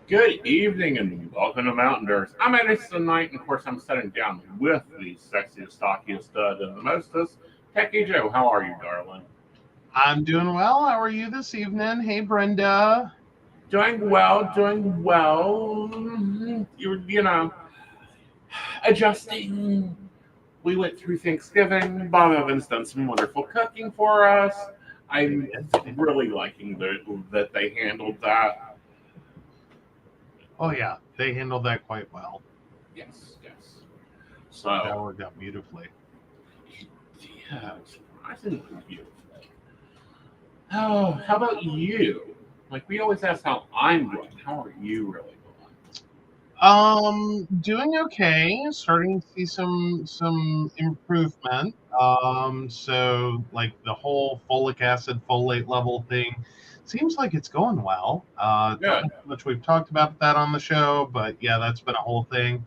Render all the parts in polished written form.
Good evening and welcome to Mountain Dirts. I'm Aeson Knight, and of course, I'm sitting down with the sexiest, stockiest stud and the mostest, Techy Joe. How are you, darling? I'm doing well. How are you this evening? Hey, Brenda. Doing well, doing well. Adjusting. We went through Thanksgiving. Bob Evans done some wonderful cooking for us. I'm really liking that they handled that. Oh, yeah. They handled that quite well. Yes. So that worked out beautifully. Yeah, surprisingly beautiful. Oh, how about you? Like we always ask how I'm doing. How are you really doing? Doing okay. Starting to see some improvement. So like the whole folic acid, folate level thing seems like it's going well. Don't know how much we've talked about that on the show, but yeah, that's been a whole thing.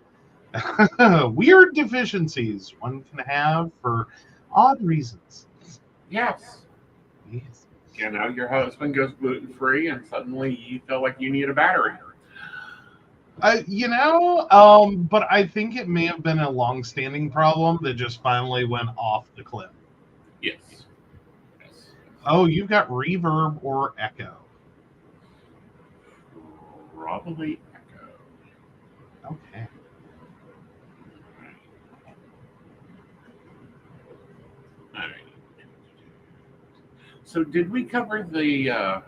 Weird deficiencies one can have for odd reasons. Yes. You know, your husband goes gluten free, and suddenly you feel like you need a battery. But I think it may have been a long-standing problem that just finally went off the cliff. Yes. Oh, you've got reverb or echo? Probably echo. Okay. All right. So, did we cover the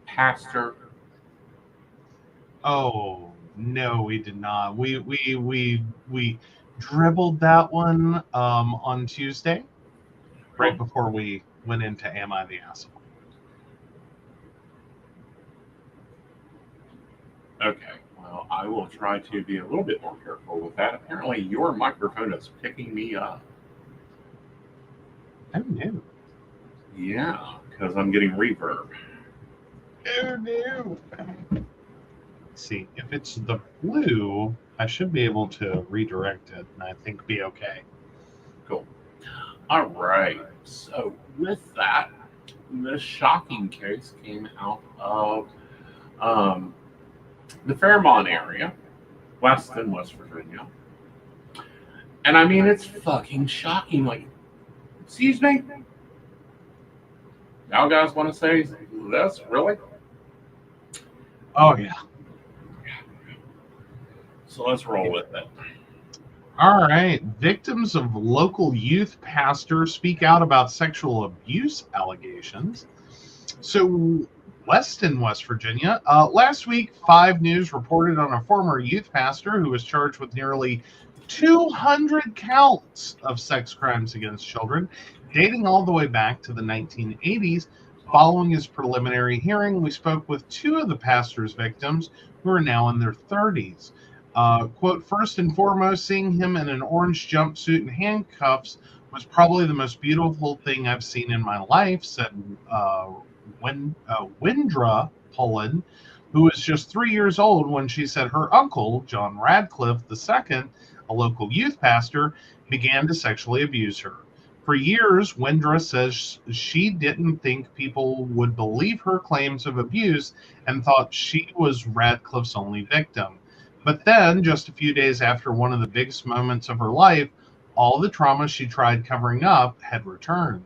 pastor? Oh no, we did not. We dribbled that one on Tuesday, right before we went into Am I the Asshole? Okay, well, I will try to be a little bit more careful with that. Apparently, your microphone is picking me up. Oh no. Yeah, because I'm getting reverb. Oh no. Let's see, if it's the blue, I should be able to redirect it and I think be okay. Cool. All right. So with that, this shocking case came out of the Fairmont area, Weston, West Virginia. And I mean, it's fucking shocking. Like, excuse me? Y'all guys want to say this? Really? Oh, yeah. So let's roll with it. All right. Victims of local youth pastor speak out about sexual abuse allegations. So, Weston, West Virginia. Last week, 5 News reported on a former youth pastor who was charged with nearly 200 counts of sex crimes against children, dating all the way back to the 1980s. Following his preliminary hearing, we spoke with 2 of the pastor's victims who are now in their 30s. Quote, first and foremost, seeing him in an orange jumpsuit and handcuffs was probably the most beautiful thing I've seen in my life, said Windra Pullen, who was just 3 years old when she said her uncle, John Radcliffe II, a local youth pastor, began to sexually abuse her. For years, Windra says she didn't think people would believe her claims of abuse and thought she was Radcliffe's only victim. But then, just a few days after one of the biggest moments of her life, all the trauma she tried covering up had returned.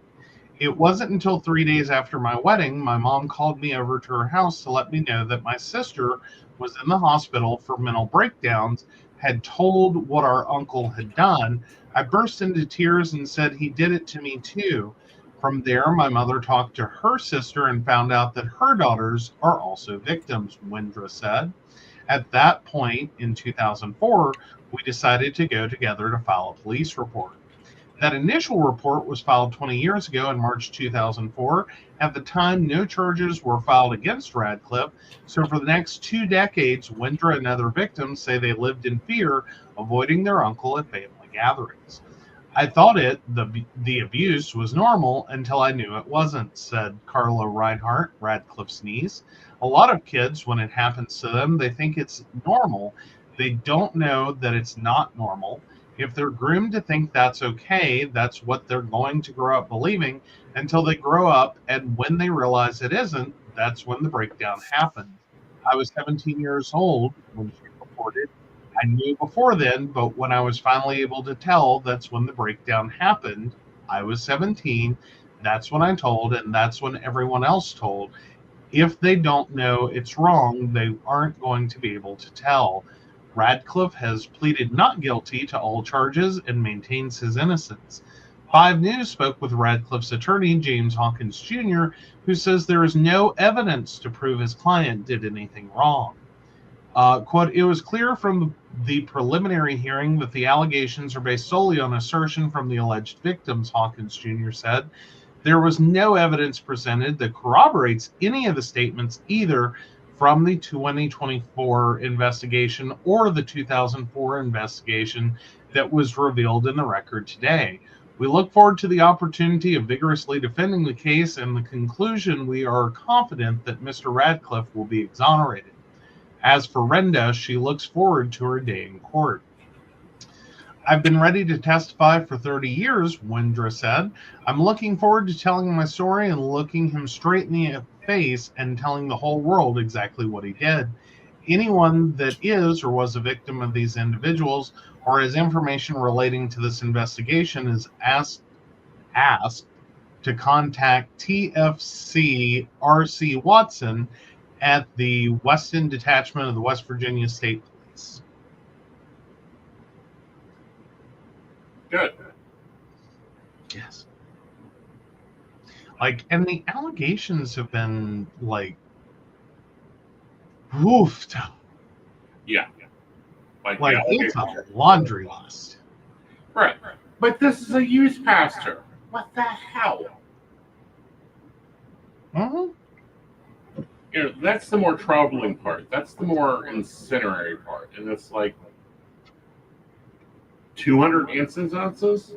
It wasn't until 3 days after my wedding, my mom called me over to her house to let me know that my sister was in the hospital for mental breakdowns, had told what our uncle had done. I burst into tears and said he did it to me too. From there, my mother talked to her sister and found out that her daughters are also victims, Windra said. At that point in 2004, we decided to go together to file a police report. That initial report was filed 20 years ago in March 2004. At the time, no charges were filed against Radcliffe. So for the next 2 decades, Windra and other victims say they lived in fear, avoiding their uncle at family gatherings. I thought the abuse was normal until I knew it wasn't, said Carla Reinhardt, Radcliffe's niece. A lot of kids, when it happens to them, they think it's normal. They don't know that it's not normal. If they're groomed to think that's okay, that's what they're going to grow up believing until they grow up, and when they realize it isn't, that's when the breakdown happens. I was 17 years old when she reported. I knew before then, but when I was finally able to tell, that's when the breakdown happened. I was 17. That's when I told, and that's when everyone else told. If they don't know it's wrong, they aren't going to be able to tell. Radcliffe has pleaded not guilty to all charges and maintains his innocence. 5 News spoke with Radcliffe's attorney, James Hawkins Jr., who says there is no evidence to prove his client did anything wrong. Quote, it was clear from the preliminary hearing that the allegations are based solely on assertion from the alleged victims, Hawkins Jr. said. There was no evidence presented that corroborates any of the statements either from the 2024 investigation or the 2004 investigation that was revealed in the record today. We look forward to the opportunity of vigorously defending the case and the conclusion we are confident that Mr. Radcliffe will be exonerated. As for Renda, she looks forward to her day in court. I've been ready to testify for 30 years, Wendra said. I'm looking forward to telling my story and looking him straight in the face and telling the whole world exactly what he did. Anyone that is or was a victim of these individuals or has information relating to this investigation is asked to contact TFC RC Watson at the Weston Detachment of the West Virginia State Police. Good. Yes. Like, and the allegations have been like woofed. Yeah. Like it's a laundry list. Right. But this is a youth pastor. What the hell? Mm-hmm. You know, that's the more troubling part. That's the more incendiary part. And it's like 200 instances?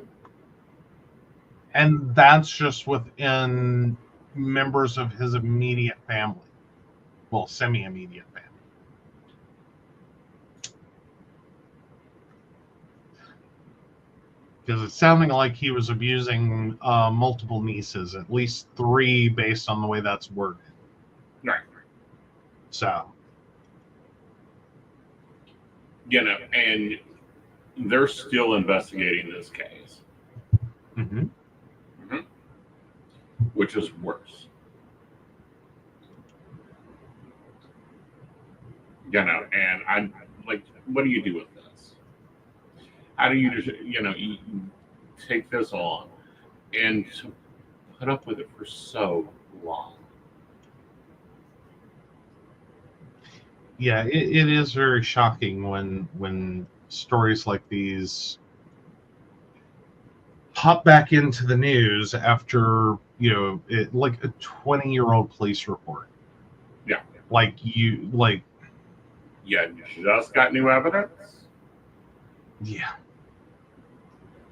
And that's just within members of his immediate family. Well, semi-immediate family. Because it's sounding like he was abusing multiple nieces, at least 3 based on the way that's worded. Right. So. You know, and they're still investigating this case. Mm-hmm. Mm-hmm. Which is worse. You know, and I'm like, what do you do with this? How do you just, you take this on and put up with it for so long? Yeah, it is very shocking when stories like these pop back into the news after, like a 20-year-old police report. Yeah. Yeah, just got new evidence. Yeah.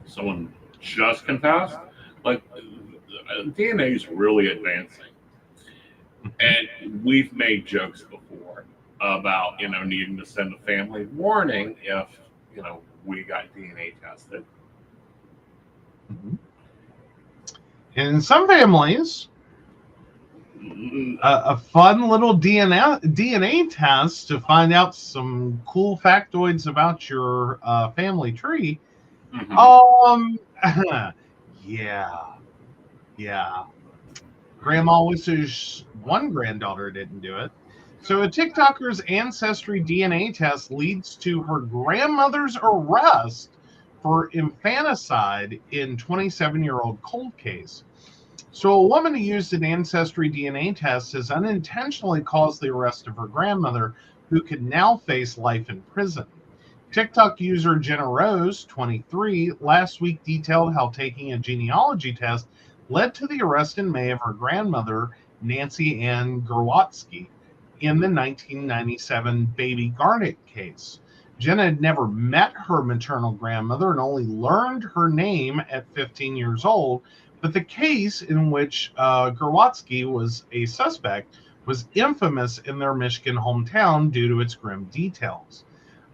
Someone just confessed. Like, DNA is really advancing. And we've made jokes before about, needing to send a family warning if, we got DNA tested. Mm-hmm. In some families, a fun little DNA test to find out some cool factoids about your family tree. Mm-hmm. Yeah. Grandma wishes one granddaughter didn't do it. So a TikToker's ancestry DNA test leads to her grandmother's arrest for infanticide in 27-year-old cold case. So a woman who used an ancestry DNA test has unintentionally caused the arrest of her grandmother, who could now face life in prison. TikTok user Jenna Rose, 23, last week detailed how taking a genealogy test led to the arrest in May of her grandmother, Nancy Ann Gerwatsky, in the 1997 Baby Garnet case. Jenna had never met her maternal grandmother and only learned her name at 15 years old, but the case in which Gerwatsky was a suspect was infamous in their Michigan hometown due to its grim details.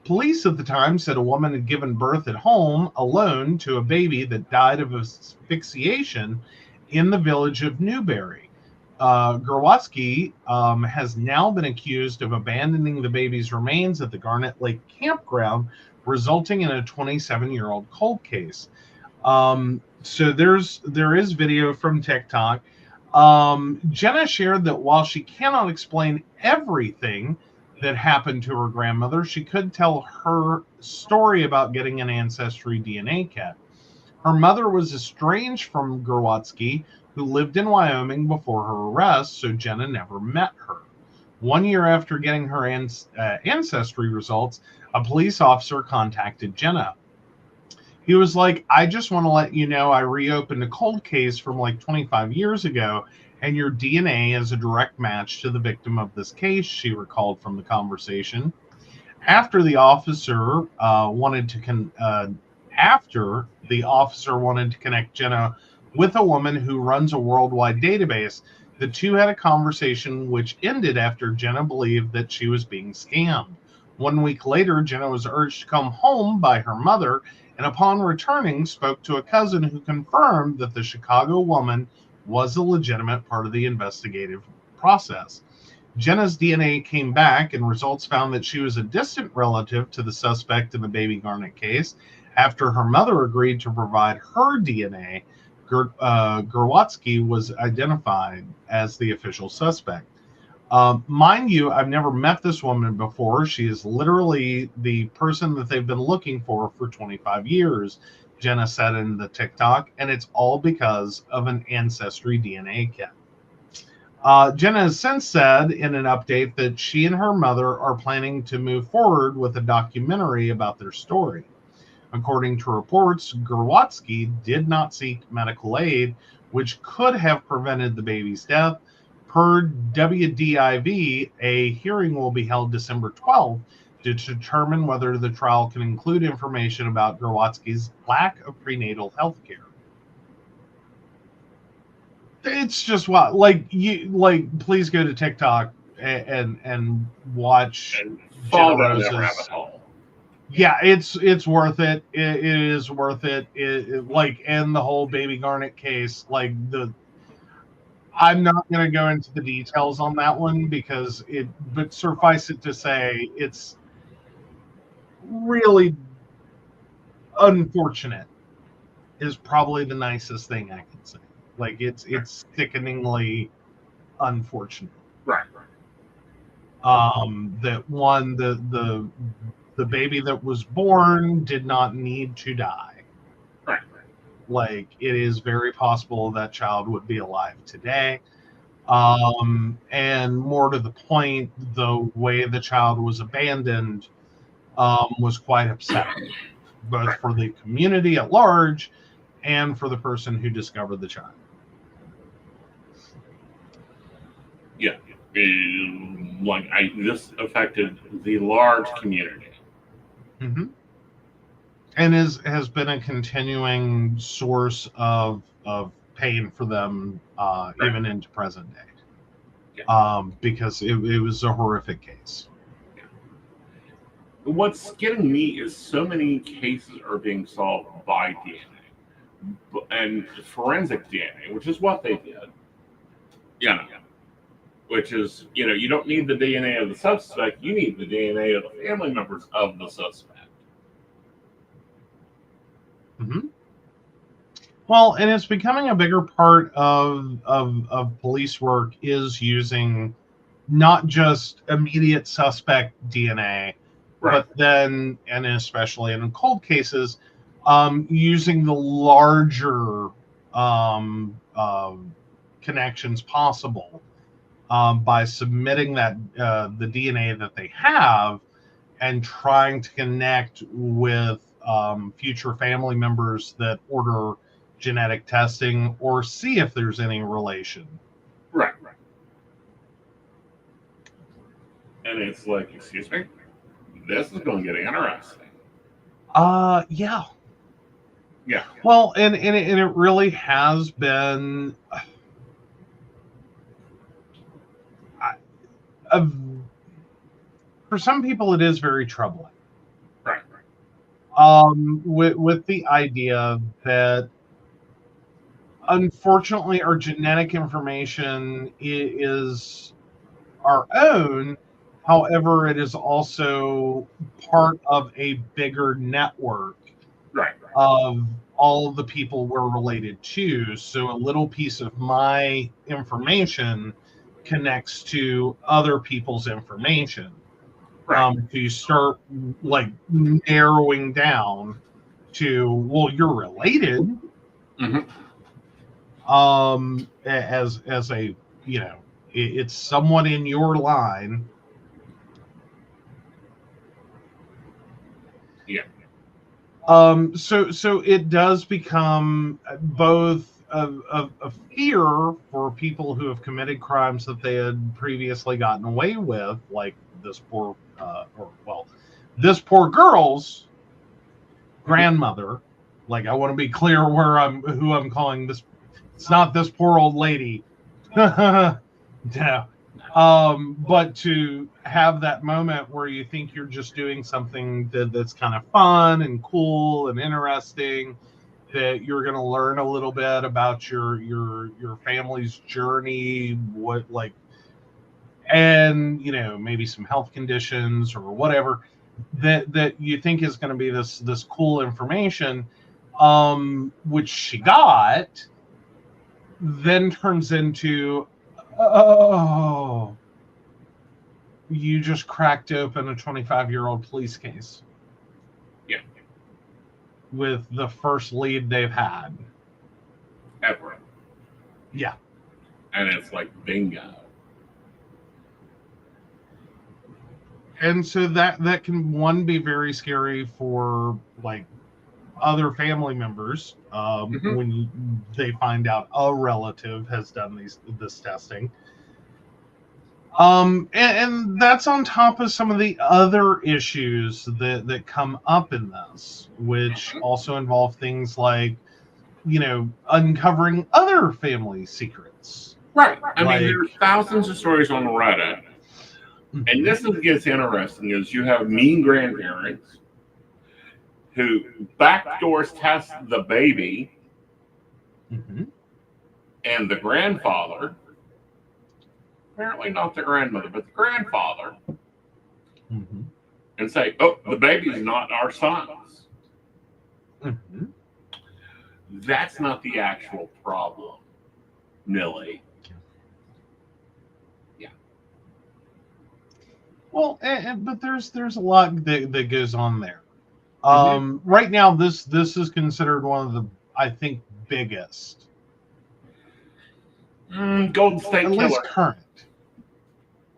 Police at the time said a woman had given birth at home alone to a baby that died of asphyxiation in the village of Newberry. Gerwatsky has now been accused of abandoning the baby's remains at the Garnet Lake campground, resulting in a 27-year-old cold case. So there is video from TikTok. Jenna shared that while she cannot explain everything that happened to her grandmother, she could tell her story about getting an ancestry DNA kit. Her mother was estranged from Gerwatsky, who lived in Wyoming before her arrest, so Jenna never met her. 1 year after getting her ancestry results, a police officer contacted Jenna. He was like, I just want to let you know I reopened a cold case from like 25 years ago, and your DNA is a direct match to the victim of this case, she recalled from the conversation. After the officer wanted to connect Jenna with a woman who runs a worldwide database, the two had a conversation which ended after Jenna believed that she was being scammed. 1 week later, Jenna was urged to come home by her mother, and upon returning, spoke to a cousin who confirmed that the Chicago woman was a legitimate part of the investigative process. Jenna's DNA came back, and results found that she was a distant relative to the suspect in the baby Garnet case. After her mother agreed to provide her DNA, Gerwatsky was identified as the official suspect. Mind you, I've never met this woman before. She is literally the person that they've been looking for 25 years, Jenna said in the TikTok, and it's all because of an ancestry DNA kit. Jenna has since said in an update that she and her mother are planning to move forward with a documentary about their story. According to reports, Gerwatsky did not seek medical aid, which could have prevented the baby's death. Per WDIV, a hearing will be held December 12th to determine whether the trial can include information about Gerwatsky's lack of prenatal health care. It's just what, please go to TikTok and watch And Jenna fall down that Rose's. rabbit hole. Yeah, it's worth it. It is worth it. And the whole baby Garnet case, I'm not going to go into the details on that one but suffice it to say, it's really unfortunate is probably the nicest thing I can say. It's sickeningly unfortunate. Right. That one, the baby that was born did not need to die. Right. It is very possible that child would be alive today. And more to the point, the way the child was abandoned was quite upsetting, both for the community at large and for the person who discovered the child. Yeah. This affected the large community. Mm-hmm. And has been a continuing source of pain for them, right, even into present day. Yeah. Because it was a horrific case. Yeah. What's getting me is so many cases are being solved by DNA and forensic DNA, which is what they did. Yeah. Which is, you don't need the DNA of the suspect, you need the DNA of the family members of the suspect. Mm-hmm. Well, and it's becoming a bigger part of police work is using not just immediate suspect DNA, right, but then, and especially in cold cases, using the larger connections possible by submitting that the DNA that they have and trying to connect with future family members that order genetic testing or see if there's any relation. Right. And it's like, excuse me, this is going to get interesting. Yeah. Yeah. Well, and it really has been for some people it is very troubling. Right. With the idea that unfortunately, our genetic information is our own. However, it is also part of a bigger network Right. of all of the people we're related to. So a little piece of my information connects to other people's information. Right. So you start like narrowing down to, well, you're related. Mm-hmm. As a, you know, it's someone in your line. Yeah. So it does become both a fear for people who have committed crimes that they had previously gotten away with, like this poor, this poor girl's grandmother. Like, I want to be clear who I'm calling this. It's not this poor old lady. No. But to have that moment where you think you're just doing something that's kind of fun and cool and interesting, that you're going to learn a little bit about your family's journey, what, like, and maybe some health conditions or whatever that you think is going to be this cool information, which she got, then turns into, oh, you just cracked open a 25-year-old police case. Yeah. With the first lead they've had Ever. Yeah. And it's like bingo. And so that can be very scary for like other family members, when they find out a relative has done this testing. And that's on top of some of the other issues that come up in this, which also involve things like, uncovering other family secrets. Right. I mean, there's thousands of stories on Reddit. And this gets interesting is you have mean grandparents who backdoors test the baby and the grandfather, apparently not the grandmother, but the grandfather, and say, oh, the baby's not our son's. That's not the actual problem, Millie. Yeah. Well, but there's a lot that goes on there. Right now, this is considered one of the, I think, biggest. Golden State Killer. At least current.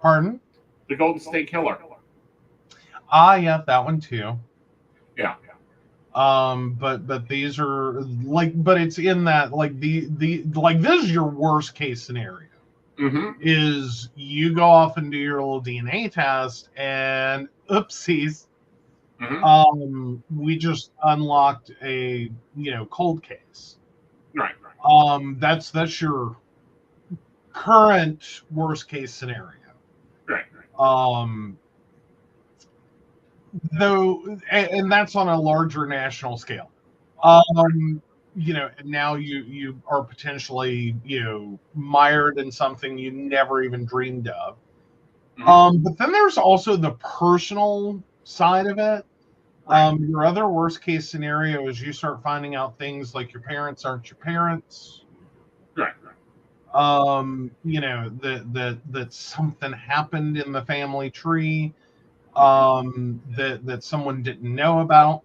Pardon? The Golden State Killer. Yeah, that one too. Yeah. But these are but it's in that the like, this is your worst case scenario. Is you go off and do your little DNA test and oopsies, we just unlocked a cold case. Right. That's your current worst case scenario. Right. Though, and that's on a larger national scale. Now you are potentially mired in something you never even dreamed of. But then there's also the personal side of it. Your other worst case scenario is you start finding out things like your parents aren't your parents. Right. That something happened in the family tree that someone didn't know about.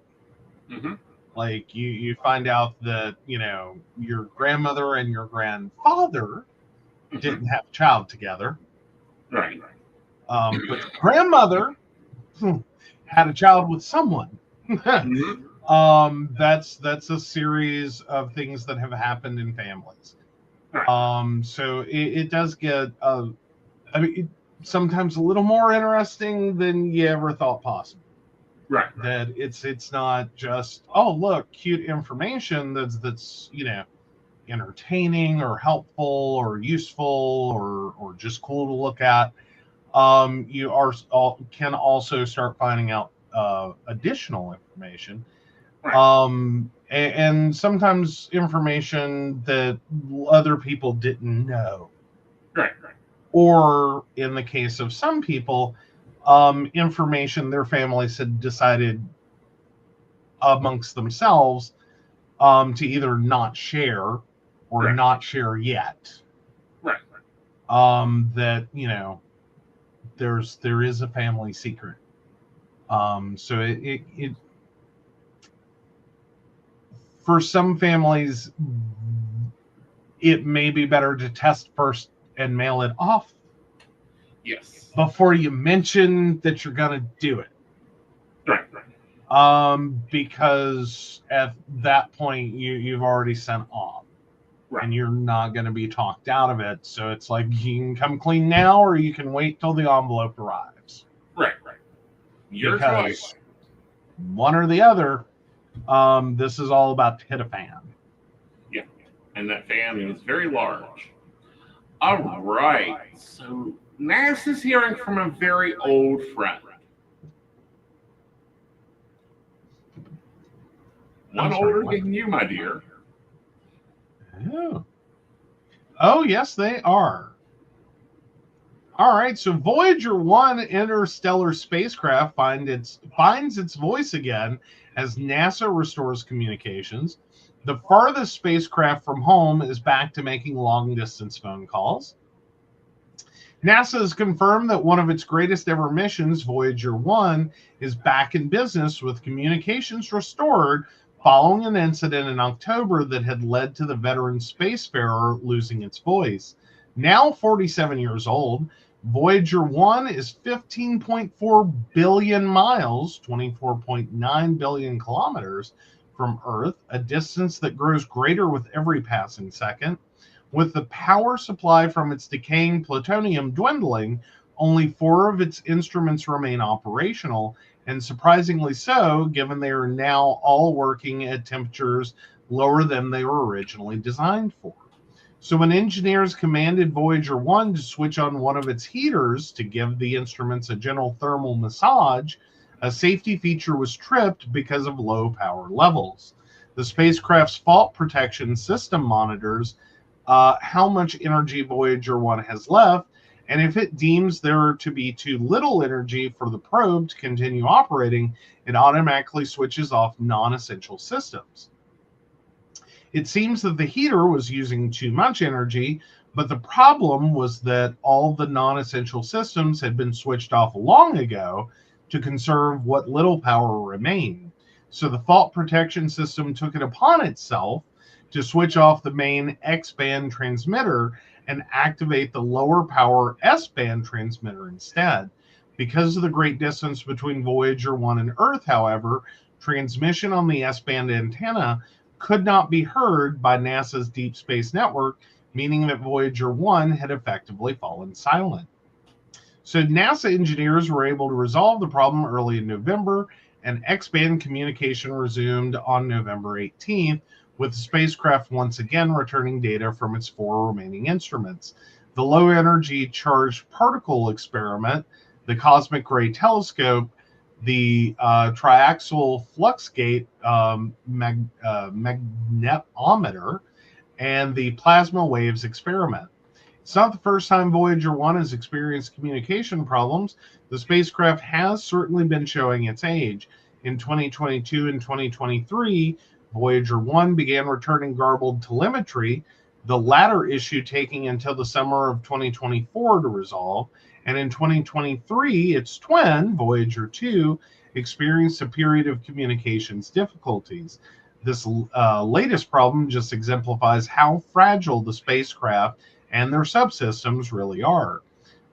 Like you find out that your grandmother and your grandfather didn't have a child together. Right. But your grandmother had a child with someone. That's a series of things that have happened in families. Right. So it does get sometimes a little more interesting than you ever thought possible. Right. That it's not just, oh, look, cute information that's entertaining or helpful or useful or just cool to look at. You can also start finding out additional information Right. And sometimes information that other people didn't know. Right. Or in the case of some people, information their families had decided amongst themselves to either not share or Right. not share yet. Right. That there is a family secret. So it for some families, it may be better to test first and mail it off Yes. before you mention that you're going to do it. Right. Because at that point you've already sent off. Right. And you're not going to be talked out of it. So it's like you can come clean now, or you can wait till the envelope arrives. Right. Your because choice. One or the other, this is all about to hit a fan. Yeah, and that fan is very large. All right, so NASA's hearing from a very old friend. One older than you, my dear. Oh, yes, they are. All right, so Voyager 1 interstellar spacecraft finds its voice again as NASA restores communications. The farthest spacecraft from home is back to making long-distance phone calls. NASA has confirmed that one of its greatest ever missions, Voyager 1, is back in business with communications restored following an incident in October that had led to the veteran spacefarer losing its voice. Now 47 years old, Voyager 1 is 15.4 billion miles, 24.9 billion kilometers from Earth, a distance that grows greater with every passing second. With the power supply from its decaying plutonium dwindling, only 4 of its instruments remain operational, and surprisingly so, given they are now all working at temperatures lower than they were originally designed for. So when engineers commanded Voyager 1 to switch on one of its heaters to give the instruments a gentle thermal massage, a safety feature was tripped because of low power levels. The spacecraft's fault protection system monitors how much energy Voyager 1 has left, and if it deems there to be too little energy for the probe to continue operating, it automatically switches off non-essential systems. It seems that the heater was using too much energy, but the problem was that all the non-essential systems had been switched off long ago to conserve what little power remained. So the fault protection system took it upon itself to switch off the main X-band transmitter and activate the lower power S-band transmitter instead. Because of the great distance between Voyager 1 and Earth, however, transmission on the S-band antenna could not be heard by NASA's Deep Space Network, meaning that Voyager 1 had effectively fallen silent. So NASA engineers were able to resolve the problem early in November, and X-band communication resumed on November 18th, with the spacecraft once again returning data from its 4 remaining instruments. The low-energy charged particle experiment, the Cosmic Ray Telescope, the triaxial fluxgate magnetometer, and the plasma waves experiment. It's not the first time Voyager 1 has experienced communication problems. The spacecraft has certainly been showing its age. In 2022 and 2023, Voyager 1 began returning garbled telemetry, the latter issue taking until the summer of 2024 to resolve. And in 2023, its twin, Voyager 2, experienced a period of communications difficulties. This latest problem just exemplifies how fragile the spacecraft and their subsystems really are.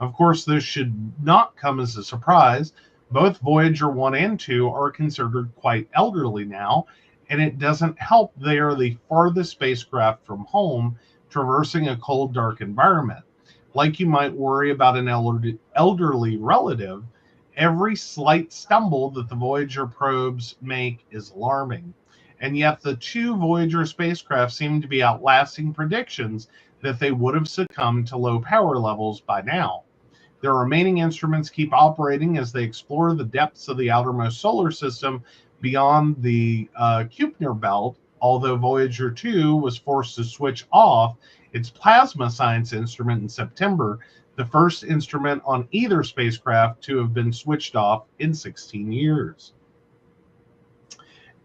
Of course, this should not come as a surprise. Both Voyager 1 and 2 are considered quite elderly now, and it doesn't help they are the farthest spacecraft from home, traversing a cold, dark environment. Like you might worry about an elderly relative, every slight stumble that the Voyager probes make is alarming. And yet the 2 Voyager spacecraft seem to be outlasting predictions that they would have succumbed to low power levels by now. Their remaining instruments keep operating as they explore the depths of the outermost solar system beyond the Kuiper belt, although Voyager 2 was forced to switch off its plasma science instrument in September, the first instrument on either spacecraft to have been switched off in 16 years.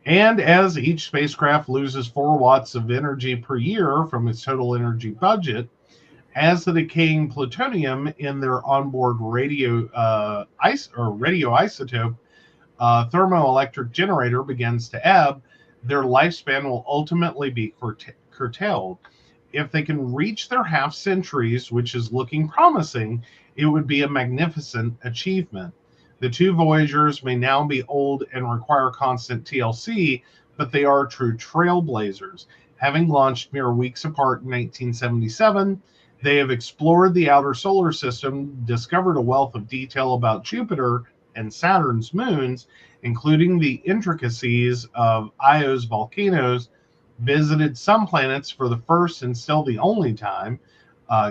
And as each spacecraft loses 4 watts of energy per year from its total energy budget, as the decaying plutonium in their onboard radioisotope thermoelectric generator begins to ebb, their lifespan will ultimately be curtailed. If they can reach their half centuries, which is looking promising, it would be a magnificent achievement. The 2 Voyagers may now be old and require constant TLC, but they are true trailblazers. Having launched mere weeks apart in 1977, they have explored the outer solar system, discovered a wealth of detail about Jupiter and Saturn's moons, including the intricacies of Io's volcanoes, visited some planets for the first and still the only time,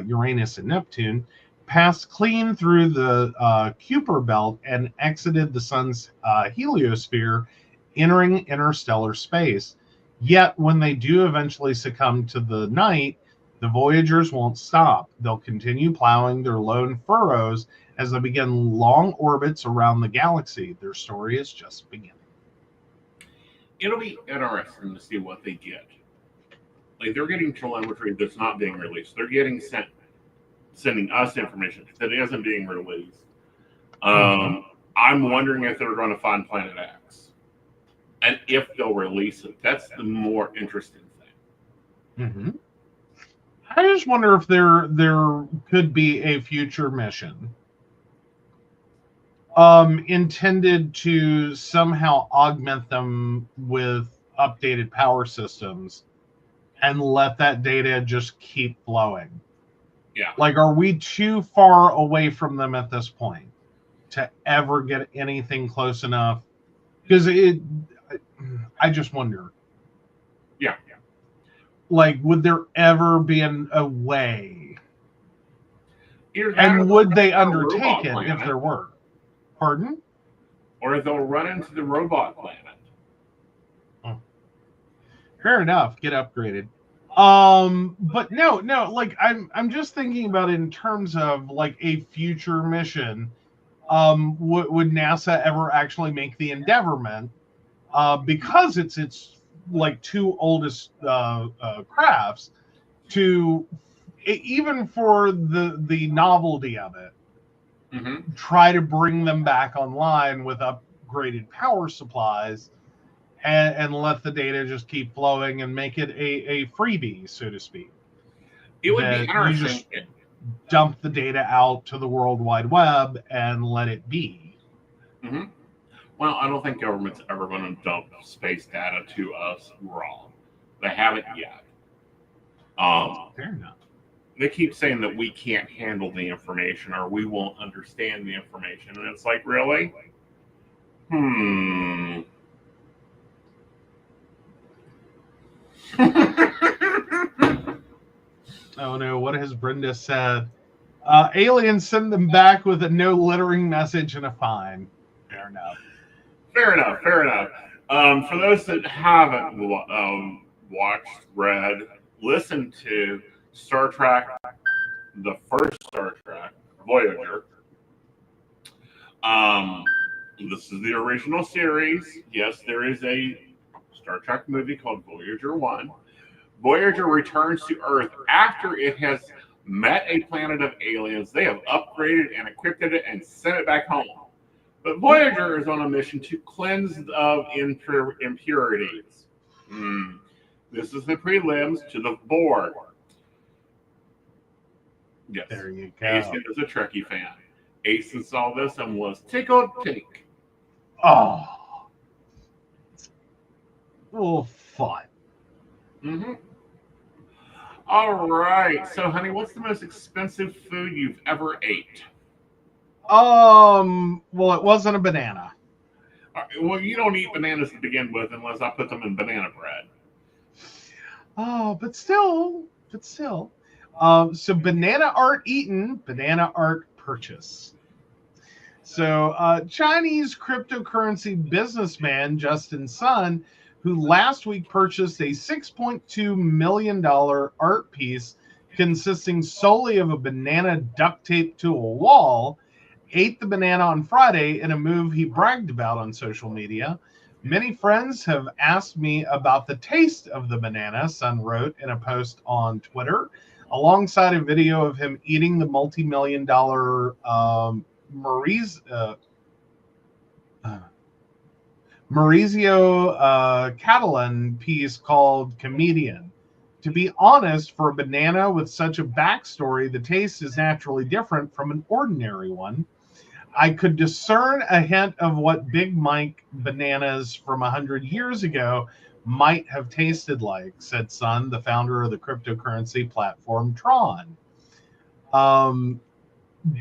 Uranus and Neptune, passed clean through the Kuiper belt and exited the sun's heliosphere, entering interstellar space. Yet, when they do eventually succumb to the night, the Voyagers won't stop. They'll continue plowing their lone furrows as they begin long orbits around the galaxy. Their story is just beginning. It'll be interesting to see what they get. Like, they're getting telemetry that's not being released. They're getting sending us information that isn't being released. I'm wondering if they're going to find Planet X, and if they'll release it. That's the more interesting thing. Mm-hmm. I just wonder if there could be a future mission intended to somehow augment them with updated power systems and let that data just keep flowing. Yeah. Like, are we too far away from them at this point to ever get anything close enough? Because I just wonder. Yeah. Like, would there ever be a way? And would they undertake it if there were? Pardon? Or they'll run into the robot planet. Oh. Fair enough. Get upgraded. But no, like I'm just thinking about it in terms of like a future mission. Would NASA ever actually make the endeavorment? Because it's like 2 oldest crafts, to even for the novelty of it, try to bring them back online with upgraded power supplies and let the data just keep flowing and make it a freebie, so to speak. It would be interesting. You just dump the data out to the World Wide Web and let it be. Mm-hmm. Well, I don't think government's ever going to dump space data to us raw. They haven't yet. Fair enough. They keep saying that we can't handle the information or we won't understand the information. And it's like, really? Oh no, what has Brenda said? Aliens send them back with a no littering message and a fine. Fair enough. Fair enough. For those that haven't watched, read, listened to Star Trek, the first Star Trek, Voyager. This is the original series. Yes, there is a Star Trek movie called Voyager 1. Voyager returns to Earth after it has met a planet of aliens. They have upgraded and equipped it and sent it back home. But Voyager is on a mission to cleanse of impurities. This is the prelims to the Borg. Yes. There you go. Aeson is a Trekkie fan. Aeson saw this and was tickled pink. Oh. Oh, fun. All right. So, honey, what's the most expensive food you've ever ate? Well, it wasn't a banana. Well, you don't eat bananas to begin with unless I put them in banana bread. Oh, but still. So banana art eaten, banana art purchase. So, Chinese cryptocurrency businessman Justin Sun, who last week purchased a $6.2 million art piece consisting solely of a banana duct taped to a wall, ate the banana on Friday in a move he bragged about on social media. Many friends have asked me about the taste of the banana, Sun wrote in a post on Twitter, alongside a video of him eating the multi-million-dollar Maurizio Catalan piece called Comedian. To be honest, for a banana with such a backstory, the taste is naturally different from an ordinary one. I could discern a hint of what Big Mike bananas from 100 years ago might have tasted like, said Sun, the founder of the cryptocurrency platform Tron.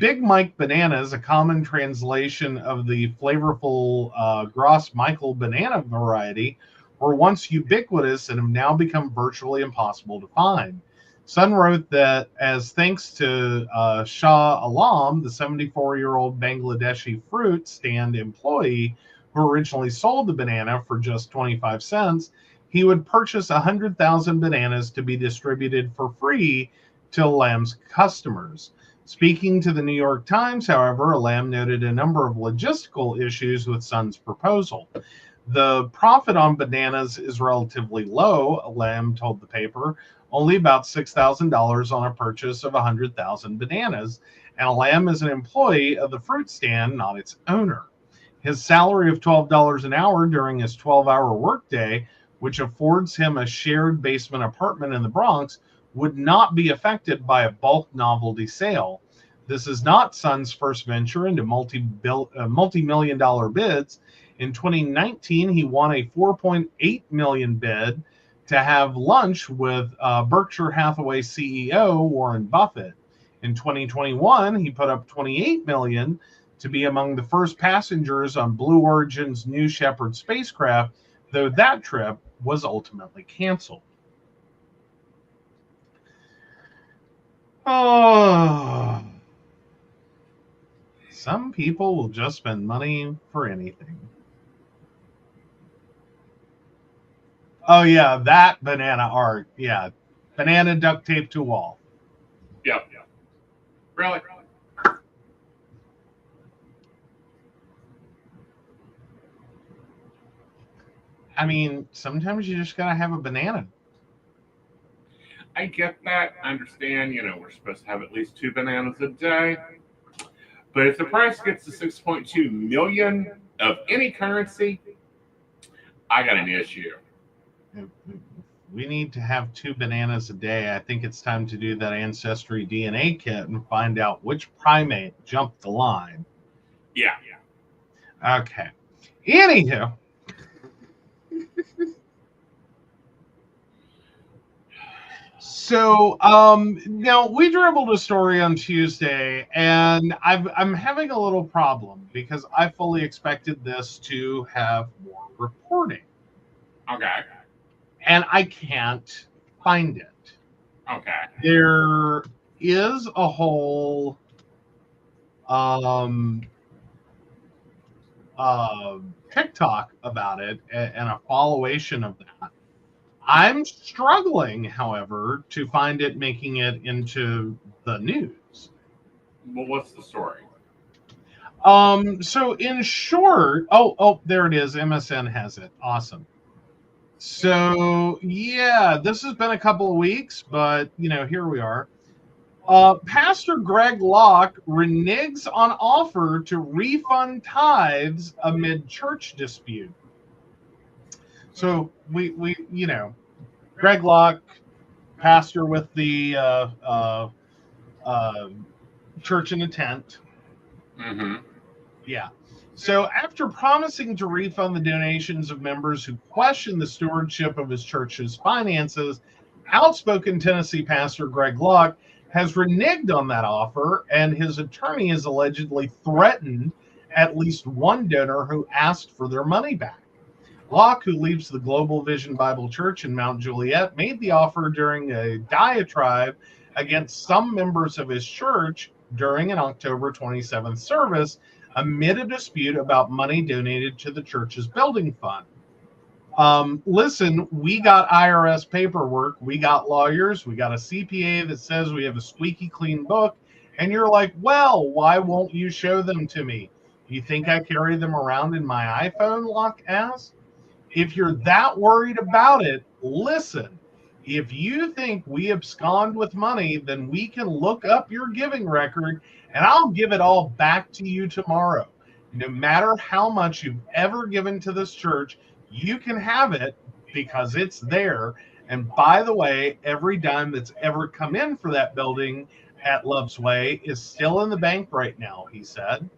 Big Mike bananas, a common translation of the flavorful Gros Michael banana variety, were once ubiquitous and have now become virtually impossible to find. Sun wrote that as thanks to Shah Alam, the 74-year-old Bangladeshi fruit stand employee who originally sold the banana for just 25 cents, he would purchase 100,000 bananas to be distributed for free to Alam's customers. Speaking to the New York Times, however, Alam noted a number of logistical issues with Sun's proposal. The profit on bananas is relatively low, Alam told the paper, only about $6,000 on a purchase of 100,000 bananas, and Alam is an employee of the fruit stand, not its owner. His salary of $12 an hour during his 12-hour workday, which affords him a shared basement apartment in the Bronx, would not be affected by a bulk novelty sale. This is not Sun's first venture into multi-million-dollar bids. In 2019, he won a $4.8 million bid to have lunch with Berkshire Hathaway CEO Warren Buffett. In 2021, he put up $28 million to be among the first passengers on Blue Origin's New Shepard spacecraft, though that trip was ultimately canceled. Oh, some people will just spend money for anything. Oh, yeah, that banana art. Yeah, banana duct tape to wall. Yep. Really? I mean, sometimes you just got to have a banana. I get that. I understand, we're supposed to have at least 2 bananas a day. But if the price gets to 6.2 million of any currency, I got an issue. We need to have 2 bananas a day. I think it's time to do that Ancestry DNA kit and find out which primate jumped the line. Yeah. Okay. Anywho. So now we dribbled a story on Tuesday, and I'm having a little problem because I fully expected this to have more reporting. Okay. And I can't find it. Okay. There is a whole TikTok about it and a followation of that. I'm struggling, however, to find it making it into the news. Well, what's the story? So in short, there it is. MSN has it. Awesome. So yeah, this has been a couple of weeks, but here we are. Pastor Greg Locke reneges on offer to refund tithes amid church dispute. So we Greg Locke, pastor with the church in a tent. Mm-hmm. Yeah. So after promising to refund the donations of members who question the stewardship of his church's finances, outspoken Tennessee pastor Greg Locke has reneged on that offer, and his attorney has allegedly threatened at least one donor who asked for their money back. Locke, who leads the Global Vision Bible Church in Mount Juliet, made the offer during a diatribe against some members of his church during an October 27th service amid a dispute about money donated to the church's building fund. Listen, we got IRS paperwork, we got lawyers, we got a CPA that says we have a squeaky clean book, and you're like, well, why won't you show them to me? You think I carry them around in my iPhone? Locke asked. If you're that worried about it, listen. If you think we abscond with money, then we can look up your giving record and I'll give it all back to you tomorrow. No matter how much you've ever given to this church, you can have it because it's there. And by the way, every dime that's ever come in for that building at Love's Way is still in the bank right now, he said.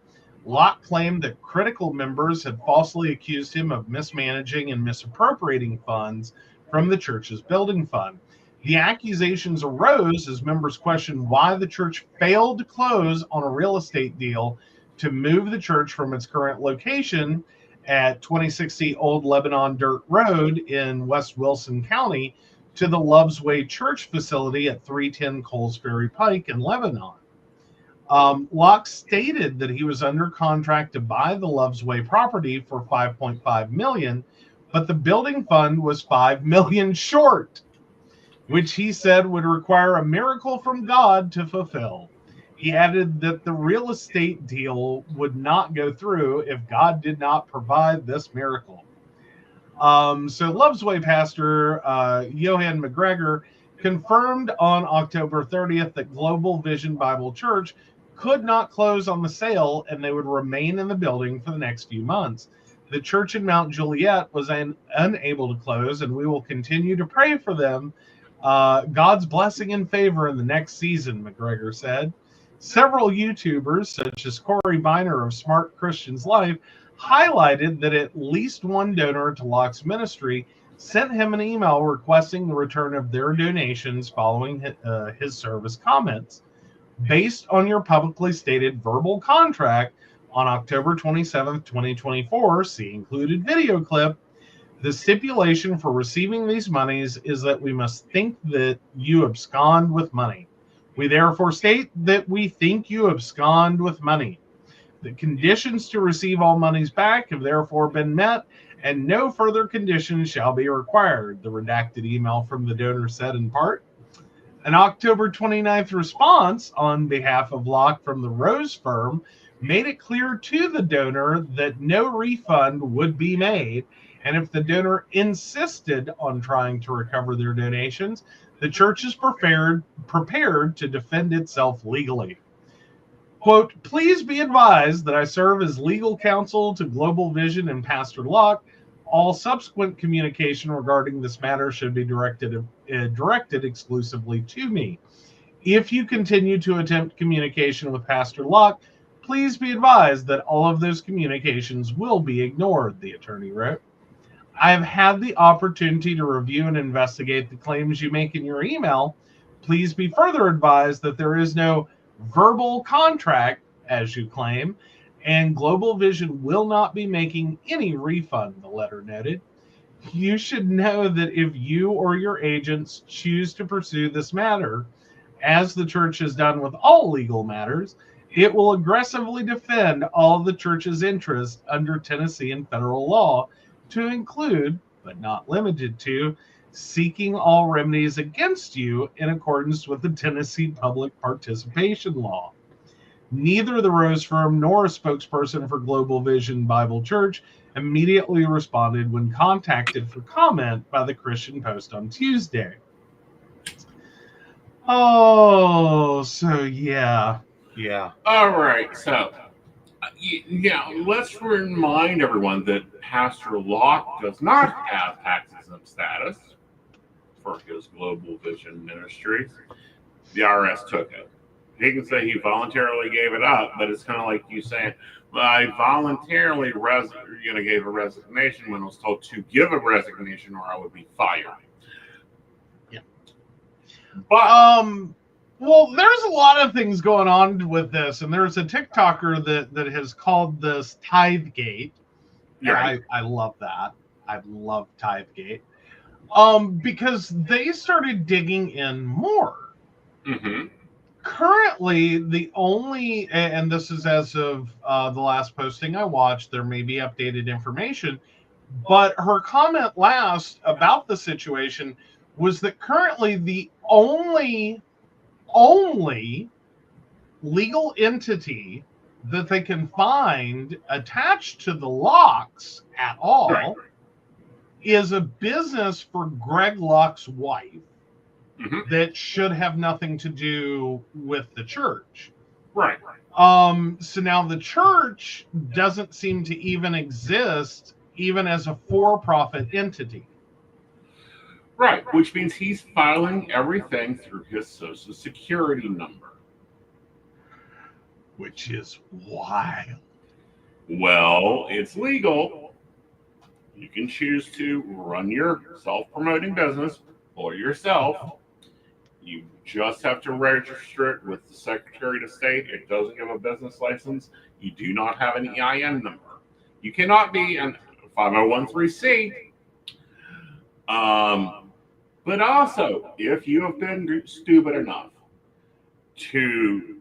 Locke claimed that critical members had falsely accused him of mismanaging and misappropriating funds from the church's building fund. The accusations arose as members questioned why the church failed to close on a real estate deal to move the church from its current location at 2060 Old Lebanon Dirt Road in West Wilson County to the Love's Way Church facility at 310 Coles Ferry Pike in Lebanon. Locke stated that he was under contract to buy the Love's Way property for $5.5 million, but the building fund was $5 million short, which he said would require a miracle from God to fulfill. He added that the real estate deal would not go through if God did not provide this miracle. So Love's Way pastor Johann McGregor confirmed on October 30th that Global Vision Bible Church could not close on the sale and they would remain in the building for the next few months. The church in Mount Juliet was unable to close, and we will continue to pray for them. God's blessing and favor in the next season, McGregor said. Several YouTubers, such as Corey Biner of Smart Christian's Life, highlighted that at least one donor to Locke's ministry sent him an email requesting the return of their donations following his service comments. Based on your publicly stated verbal contract on October 27th, 2024, see included video clip, the stipulation for receiving these monies is that we must think that you abscond with money. We therefore state that we think you abscond with money. The conditions to receive all monies back have therefore been met, and no further conditions shall be required, the redacted email from the donor said in part. An October 29th response on behalf of Locke from the Rose firm made it clear to the donor that no refund would be made, and if the donor insisted on trying to recover their donations, the church is prepared to defend itself legally. Quote, please be advised that I serve as legal counsel to Global Vision and Pastor Locke. All subsequent communication regarding this matter should be directed exclusively to me. If you continue to attempt communication with Pastor Locke, please be advised that all of those communications will be ignored, the attorney wrote. I have had the opportunity to review and investigate the claims you make in your email. Please be further advised that there is no verbal contract, as you claim, and Global Vision will not be making any refund, the letter noted. You should know that if you or your agents choose to pursue this matter, as the church has done with all legal matters, it will aggressively defend all the church's interests under Tennessee and federal law, to include, but not limited to, seeking all remedies against you in accordance with the Tennessee Public Participation Law. Neither the Rose Firm nor a spokesperson for Global Vision Bible Church immediately responded when contacted for comment by the Christian Post on Tuesday. Oh, so yeah. All right, so let's remind everyone that Pastor Locke does not have tax-exempt status for his Global Vision Ministries. The IRS took it. He can say he voluntarily gave it up, but it's kind of like you saying, well, I voluntarily gave a resignation when I was told to give a resignation or I would be fired. Yeah. But well, there's a lot of things going on with this, and there's a TikToker that has called this Tithegate. Yeah, I love that. I love Tithegate. Because they started digging in more. Mm-hmm. Currently, the only, and this is as of the last posting I watched, there may be updated information, but her comment last about the situation was that currently the only legal entity that they can find attached to the Locks at all is a business for Greg Locke's wife that should have nothing to do with the church. Right. So now the church doesn't seem to even exist even as a for-profit entity. Right, which means he's filing everything through his social security number. Which is wild. Well, it's legal. You can choose to run your self-promoting business for yourself. You just have to register it with the Secretary of State. It doesn't give a business license. You do not have an EIN number. You cannot be a 5013C. But also, if you have been stupid enough to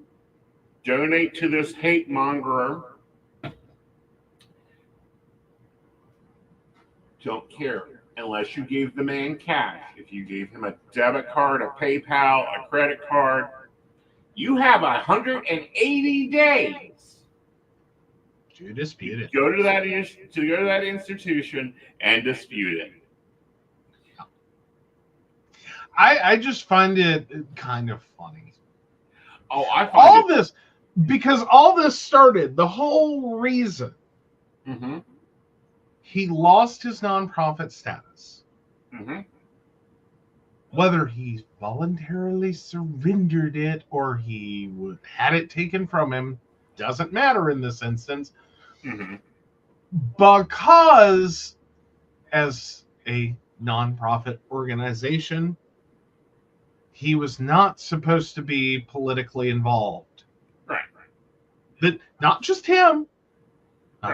donate to this hate mongerer, don't care unless you gave the man cash. If you gave him a debit card, a PayPal, a credit card, you have 180 days to dispute it. Go to that institution and dispute it. I just find it kind of funny. Oh, I find all this because all this started. The whole reason he lost his nonprofit status, whether he voluntarily surrendered it or he had it taken from him, doesn't matter in this instance. Because as a nonprofit organization, he was not supposed to be politically involved. Right. That not just him,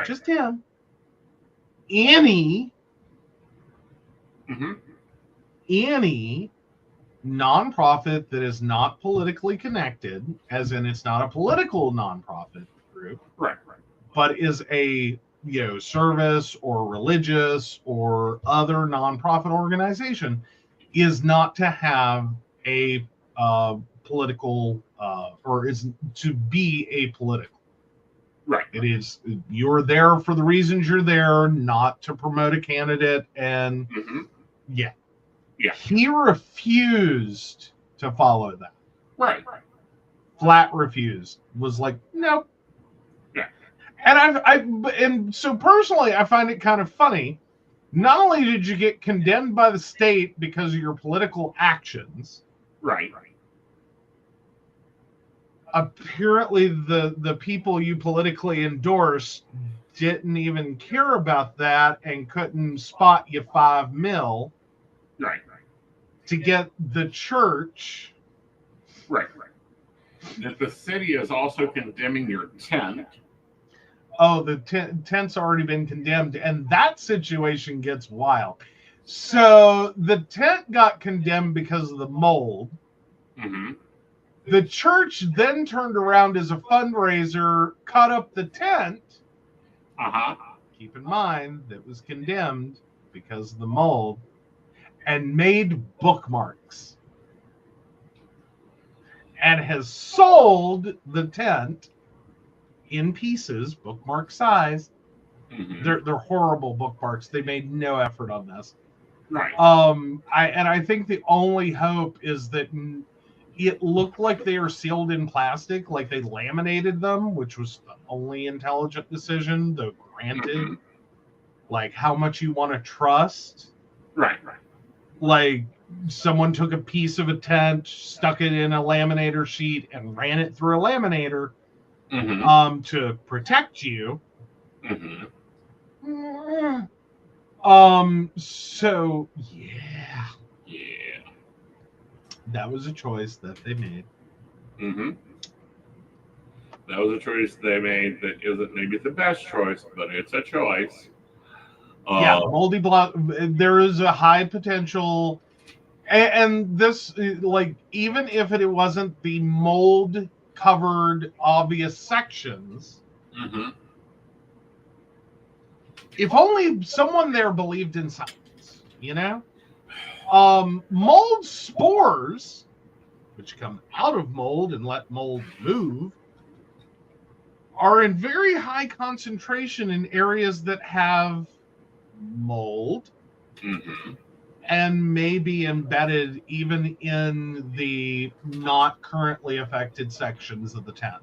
just him. Any nonprofit that is not politically connected, as in it's not a political nonprofit group, but is a service or religious or other nonprofit organization, is not to have a political or is to be apolitical. Right. It is, you're there for the reasons you're there, not to promote a candidate. And he refused to follow that. Right. Flat refused. Was like, nope. Yeah. And so personally, I find it kind of funny. Not only did you get condemned by the state because of your political actions, apparently the people you politically endorsed didn't even care about that and couldn't spot you $5 million to get the church. That the city is also condemning your tent. Oh, the tent's already been condemned, and that situation gets wild. So the tent got condemned because of the mold. The church then turned around as a fundraiser, cut up the tent. Keep in mind that was condemned because of the mold, and made bookmarks. And has sold the tent in pieces, bookmark size. They're horrible bookmarks. They made no effort on this. I think the only hope is that it looked like they are sealed in plastic, like they laminated them, which was the only intelligent decision, though granted, like how much you want to trust. Like someone took a piece of a tent, stuck it in a laminator sheet, and ran it through a laminator to protect you. So yeah, that was a choice that they made. That was a choice they made that isn't maybe the best choice, but it's a choice. Moldy block. There is a high potential And this, like, even if it wasn't the mold covered obvious sections, Mm-hmm. if only someone there believed in science, you know? Mold spores, which come out of mold and let mold move, are in very high concentration in areas that have mold Mm-hmm. and may be embedded even in the not currently affected sections of the tent.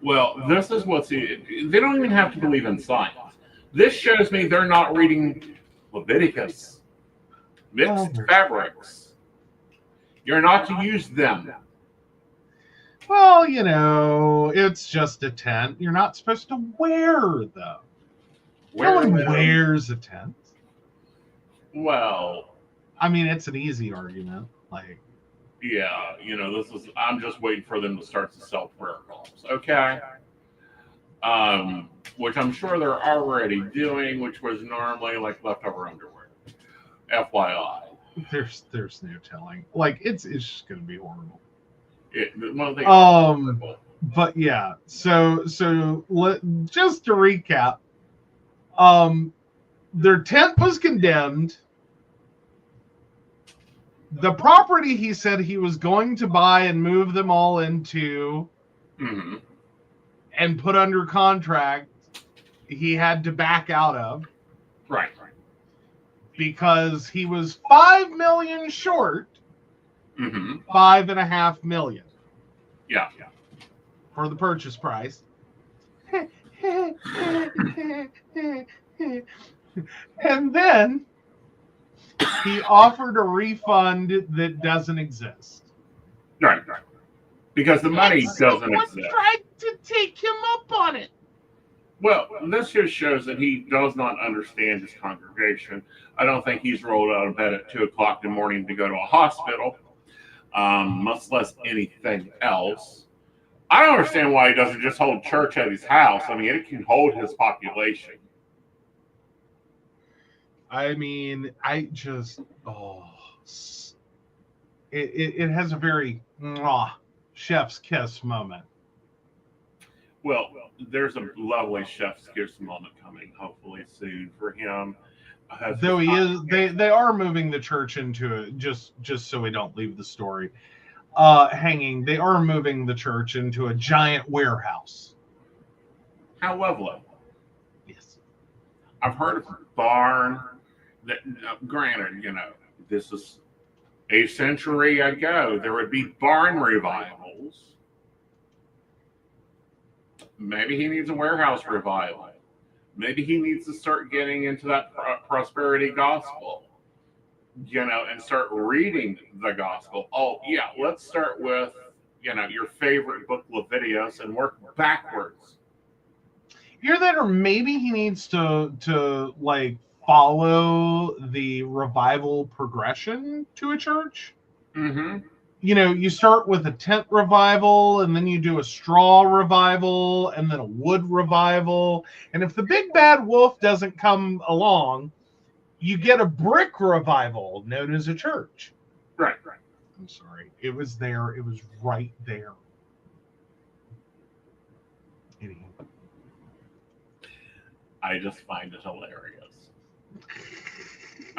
Well, this is what's they don't even have to believe in science. This shows me they're not reading Leviticus, mixed fabrics. You're not to use them. Well, you know, it's just a tent. You're not supposed to wear them. No one wears a tent. Well, I mean, it's an easy argument. Like, yeah, I'm just waiting for them to start to sell prayer calls. Okay. Which I'm sure they're already doing, which was normally like leftover underwear. FYI. there's no telling. Like, it's just gonna be horrible. But yeah, so just to recap, their tent was condemned. The property he said he was going to buy and move them all into, mm-hmm. and put under contract, he had to back out of. Right. Because he was $5 million short. Mm-hmm. $5.5 million. Yeah. For the purchase price. And then he offered a refund that doesn't exist. Right. Because the money doesn't exist. Tried to take him up on it. Well, this just shows that he does not understand his congregation. I don't think he's rolled out of bed at 2 o'clock in the morning to go to a hospital, much less anything else. I don't understand why he doesn't just hold church at his house. I mean, it can hold his population. I mean, it has a very chef's kiss moment. Well, there's a lovely chef's kiss moment coming, hopefully soon for him. Though he is, they are moving the church into it. Just so we don't leave the story hanging. They are moving the church into a giant warehouse. How lovely! Yes, I've heard of a barn. That, granted, this is a century ago. There would be barn revivals. Maybe he needs a warehouse revival. Maybe he needs to start getting into that prosperity gospel, and start reading the gospel. Oh, yeah, let's start with, your favorite book, Leviticus, and work backwards. Either that, or maybe he needs to like follow the revival progression to a church. Mm-hmm. You start with a tent revival, and then you do a straw revival, and then a wood revival. And if the big bad wolf doesn't come along, you get a brick revival known as a church. Right. I'm sorry. It was there. It was right there. Anyhow. I just find it hilarious.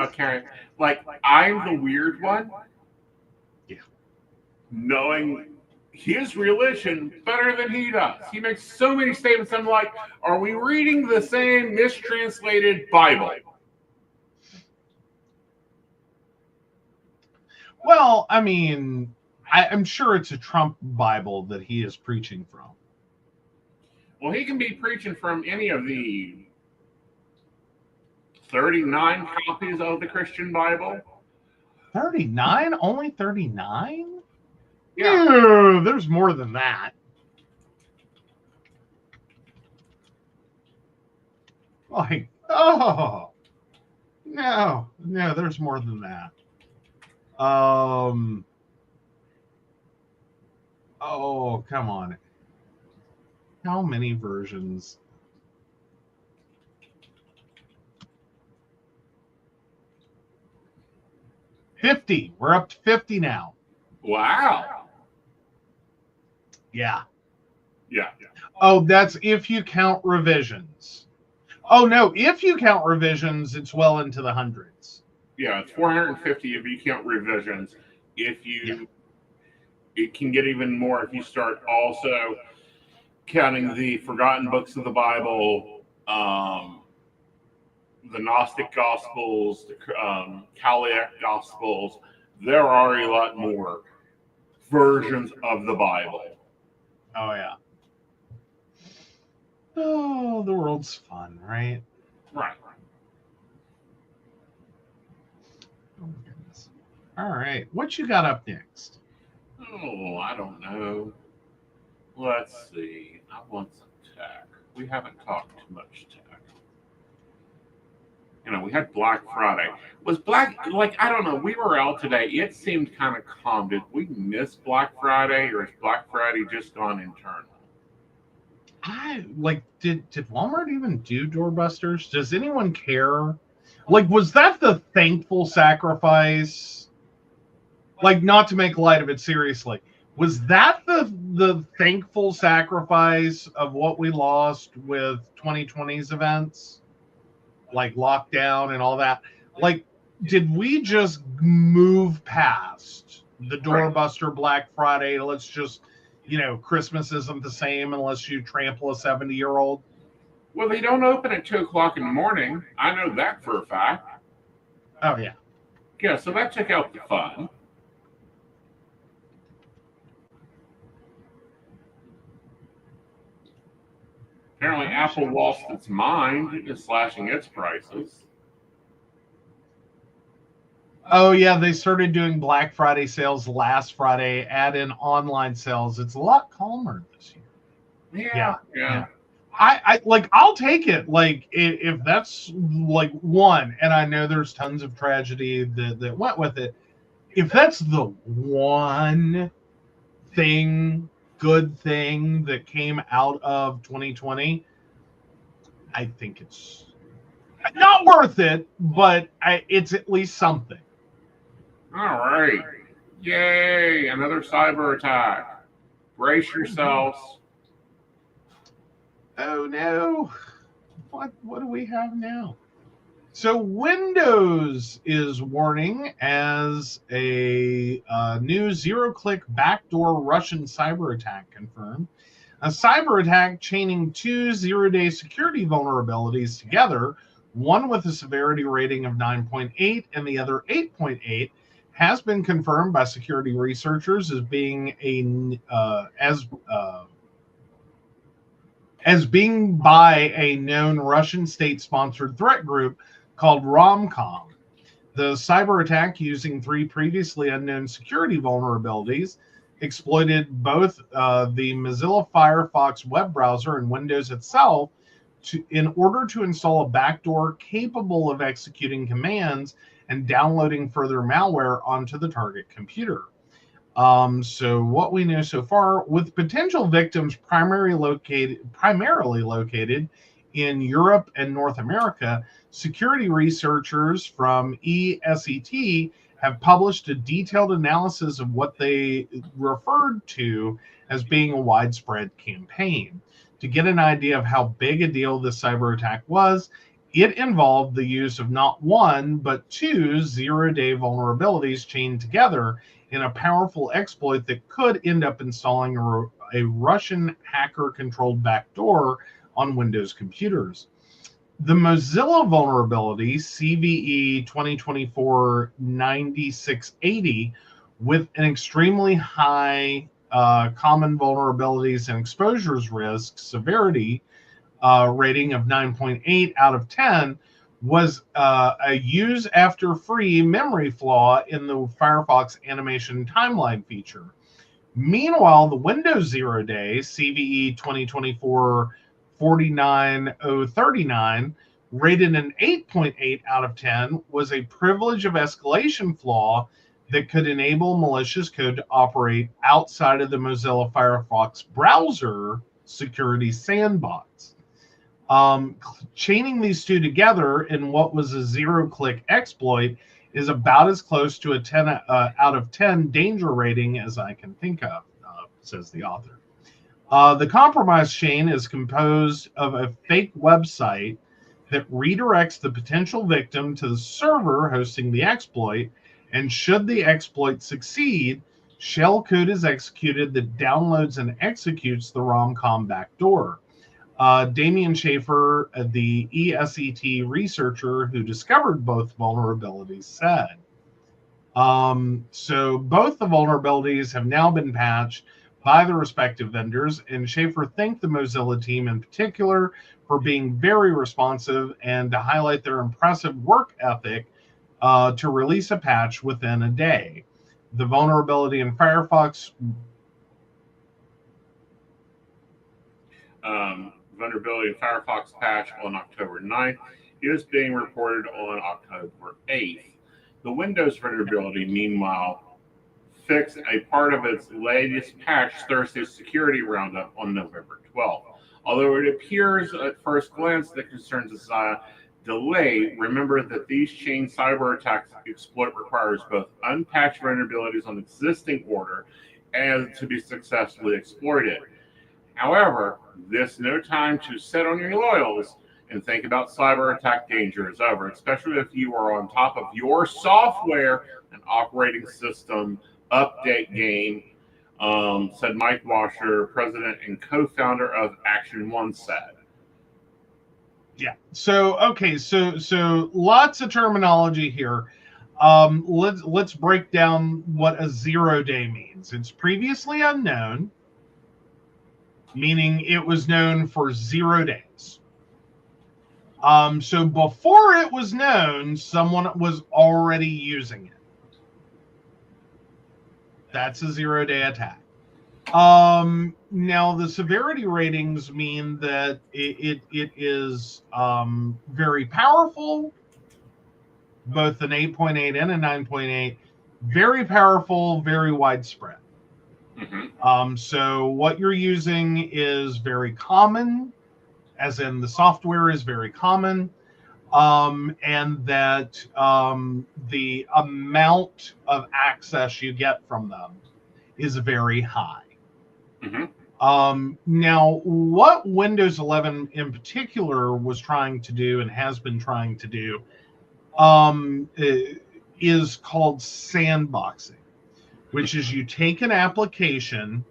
Okay. Like, I'm the weird one. Yeah. Knowing his religion better than he does. He makes so many statements. I'm like, are we reading the same mistranslated Bible? Well, I mean, I'm sure it's a Trump Bible that he is preaching from. Well, he can be preaching from any of the 39 copies of the Christian Bible. 39? Only 39? Yeah. Ew, there's more than that. Like, no, there's more than that. Oh, come on. How many versions? 50. We're up to 50 now. Wow. Yeah. Yeah. Oh, that's if you count revisions. Oh, no. If you count revisions, it's well into the hundreds. Yeah, it's 450 if you count revisions. If you, it can get even more if you start also counting the forgotten books of the Bible, the Gnostic Gospels, the Catholic Gospels. There are a lot more versions of the Bible. Oh, yeah. Oh, the world's fun, right? Right. Oh, my goodness. All right. What you got up next? Oh, I don't know. Let's see. I want some tech. We haven't talked too much tech. You know, we had Black Friday. Was Black, like, I don't know, we were out today. It seemed kind of calm. Did we miss Black Friday, or is Black Friday just gone internal? Did Walmart even do doorbusters? Does anyone care? Like, was that the thankful sacrifice? Like, not to make light of it, seriously, was that the thankful sacrifice of what we lost with 2020's events? Like lockdown and all that. Like, did we just move past the doorbuster Black Friday? Let's just, Christmas isn't the same unless you trample a 70-year-old. Well, they don't open at 2 o'clock in the morning. I know that for a fact. Oh, yeah. Yeah, so that took out the fun. Apparently, Apple lost its mind and is slashing its prices. Oh, yeah, they started doing Black Friday sales last Friday, add in online sales. It's a lot calmer this year. Yeah. I'll take it. Like, if that's like one, and I know there's tons of tragedy that went with it. If that's the one good thing that came out of 2020, I think it's not worth it, but it's at least something. All right. Yay, another cyber attack. Brace yourselves. Oh no. What do we have now? So Windows is warning as a new zero-click backdoor Russian cyber attack confirmed. A cyber attack chaining two zero-day security vulnerabilities together, one with a severity rating of 9.8 and the other 8.8, has been confirmed by security researchers as being by a known Russian state-sponsored threat group called Romcom. The cyber attack, using three previously unknown security vulnerabilities, exploited both the Mozilla Firefox web browser and Windows itself in order to install a backdoor capable of executing commands and downloading further malware onto the target computer. So what we know so far, with potential victims primarily located in Europe and North America, security researchers from ESET have published a detailed analysis of what they referred to as being a widespread campaign. To get an idea of how big a deal this cyber attack was, it involved the use of not one, but two zero-day vulnerabilities chained together in a powerful exploit that could end up installing a Russian hacker-controlled backdoor on Windows computers. The Mozilla vulnerability, CVE 2024-9680, with an extremely high common vulnerabilities and exposures risk severity rating of 9.8 out of 10, was a use after free memory flaw in the Firefox animation timeline feature. Meanwhile, the Windows Zero Day, CVE 2024-49039, rated an 8.8 out of 10, was a privilege of escalation flaw that could enable malicious code to operate outside of the Mozilla Firefox browser security sandbox. Chaining these two together in what was a zero-click exploit is about as close to a 10 out of 10 danger rating as I can think of, says the author. The compromise chain is composed of a fake website that redirects the potential victim to the server hosting the exploit, and should the exploit succeed, shell code is executed that downloads and executes the rom-com backdoor. Damian Schaefer, the ESET researcher who discovered both vulnerabilities, said. So both the vulnerabilities have now been patched by the respective vendors, and Schaefer thanked the Mozilla team in particular for being very responsive and to highlight their impressive work ethic to release a patch within a day. The vulnerability in Firefox vulnerability in Firefox patch on October 9th is being reported on October 8th. The Windows vulnerability, meanwhile, fixed a part of its latest patch, Thursday's security roundup, on November 12th. Although it appears at first glance that concerns is a delay, remember that these chain cyber attacks exploit requires both unpatched vulnerabilities on existing order and to be successfully exploited. However, this no time to sit on your laurels and think about cyber attack danger is over, especially if you are on top of your software and operating system update game, said Mike Washer, president and co-founder of Action One, said. Yeah. So okay. So lots of terminology here. Let's break down what a 0 day means. It's previously unknown, meaning it was known for 0 days. So before it was known, someone was already using it. That's a 0 day attack. Now the severity ratings mean that it is very powerful, both an 8.8 and a 9.8, very powerful, very widespread. Mm-hmm. So what you're using is very common, as in the software is very common, and that the amount of access you get from them is very high. Mm-hmm. Now, what Windows 11 in particular was trying to do and has been trying to do is called sandboxing, which is you take an application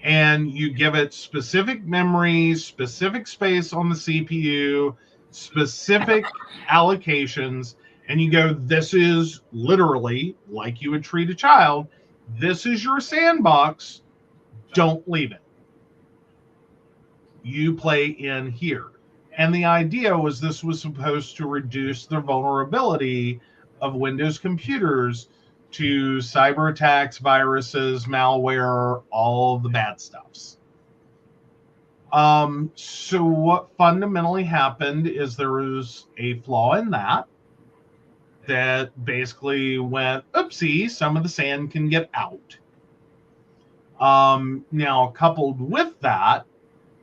and you give it specific memory, specific space on the CPU, specific allocations, and you go, this is literally like you would treat a child. This is your sandbox. Don't leave it. You play in here. And the idea was this was supposed to reduce the vulnerability of Windows computers to cyber attacks, viruses, malware, all the bad stuffs. So what fundamentally happened is there was a flaw in that basically went, oopsie, some of the sand can get out. Now, coupled with that,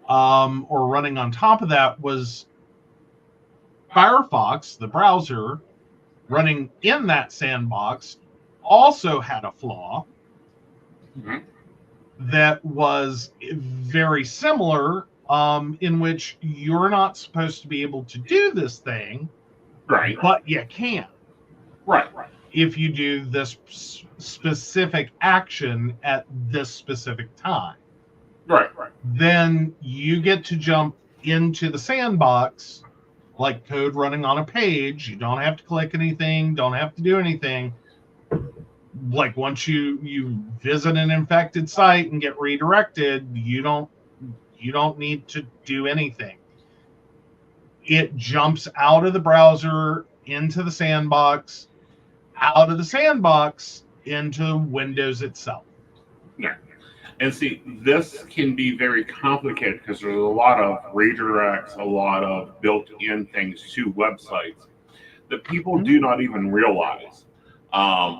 or running on top of that, was Firefox, the browser, running in that sandbox, also had a flaw that was very similar, in which you're not supposed to be able to do this thing, right? But you can, right? If you do this specific action at this specific time, right. Then you get to jump into the sandbox like code running on a page. You don't have to click anything, don't have to do anything. Like once you visit an infected site and get redirected, you don't need to do anything. It jumps out of the browser into the sandbox, out of the sandbox into Windows itself. Yeah. And see, this can be very complicated because there's a lot of redirects, a lot of built-in things to websites that people do not even realize.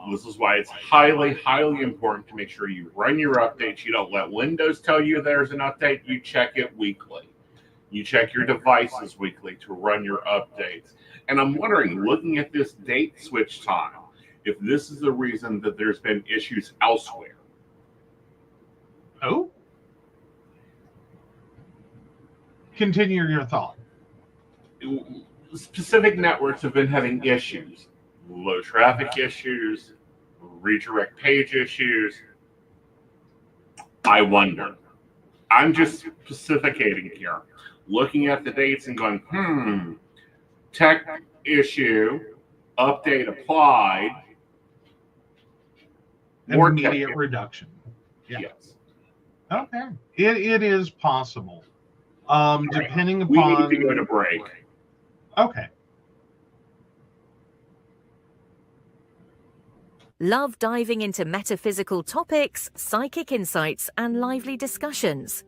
This is why it's highly, highly important to make sure you run your updates. You don't let Windows tell you there's an update. You check it weekly. You check your devices weekly to run your updates. And I'm wondering, looking at this date switch time, if this is the reason that there's been issues elsewhere. Oh? Continue your thought. Specific networks have been having issues. Low traffic issues, redirect page issues. I wonder. I'm just specificating here. Looking at the dates and going, tech issue, update applied. More Immediate reduction. Yeah. Yes. Okay. It is possible. Depending upon... We need to go to break. Okay. Love diving into metaphysical topics, psychic insights, and lively discussions?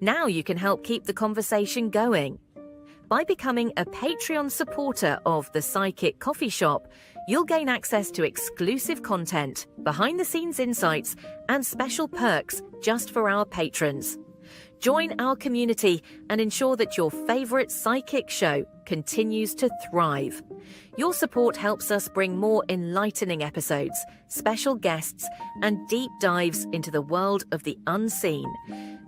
Now you can help keep the conversation going. By becoming a Patreon supporter of The Psychic Coffee Shop, you'll gain access to exclusive content, behind-the-scenes insights, and special perks just for our patrons. Join our community and ensure that your favorite psychic show continues to thrive. Your support helps us bring more enlightening episodes, special guests, and deep dives into the world of the unseen.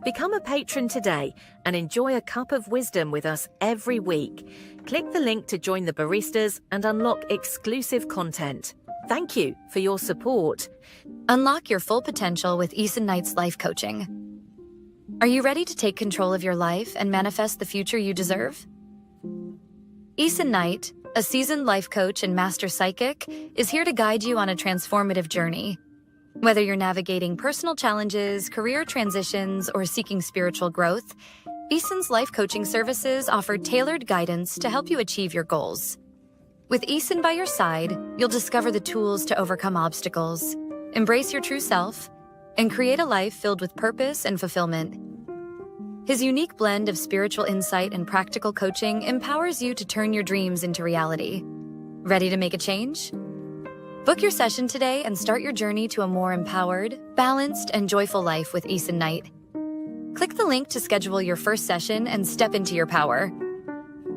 Become a patron today and enjoy a cup of wisdom with us every week. Click the link to join the baristas and unlock exclusive content. Thank you for your support. Unlock your full potential with Aeson Knight's life coaching. Are you ready to take control of your life and manifest the future you deserve? Aeson Knight, a seasoned life coach and master psychic, is here to guide you on a transformative journey. Whether you're navigating personal challenges, career transitions, or seeking spiritual growth, Aeson's life coaching services offer tailored guidance to help you achieve your goals. With Aeson by your side, you'll discover the tools to overcome obstacles, embrace your true self, and create a life filled with purpose and fulfillment. His unique blend of spiritual insight and practical coaching empowers you to turn your dreams into reality. Ready to make a change? Book your session today and start your journey to a more empowered, balanced, and joyful life with Aeson Knight. Click the link to schedule your first session and step into your power.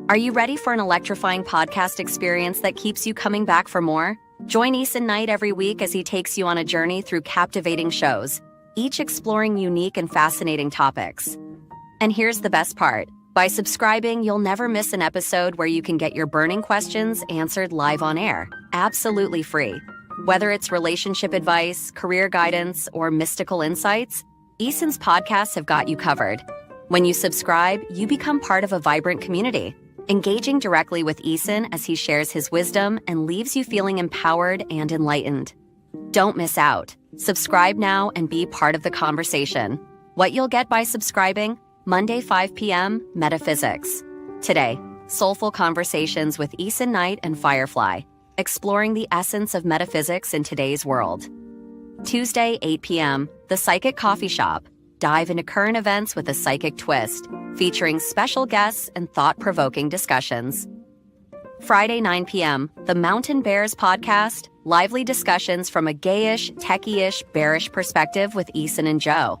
Are you ready for an electrifying podcast experience that keeps you coming back for more? Join Aeson Knight every week as he takes you on a journey through captivating shows, each exploring unique and fascinating topics. And here's the best part. By subscribing, you'll never miss an episode where you can get your burning questions answered live on air, absolutely free. Whether it's relationship advice, career guidance, or mystical insights, Aeson's podcasts have got you covered. When you subscribe, you become part of a vibrant community, engaging directly with Aeson as he shares his wisdom and leaves you feeling empowered and enlightened. Don't miss out. Subscribe now and be part of the conversation. What you'll get by subscribing: Monday 5 p.m. Metaphysics. Today, soulful conversations with Aeson Knight and Firefly, exploring the essence of metaphysics in today's world. Tuesday 8 p.m. The Psychic Coffee Shop. Dive into current events with a psychic twist, featuring special guests and thought-provoking discussions. Friday 9 p.m. The Mountain Bears Podcast. Lively discussions from a gayish, techy-ish, bearish perspective with Aeson and Joe.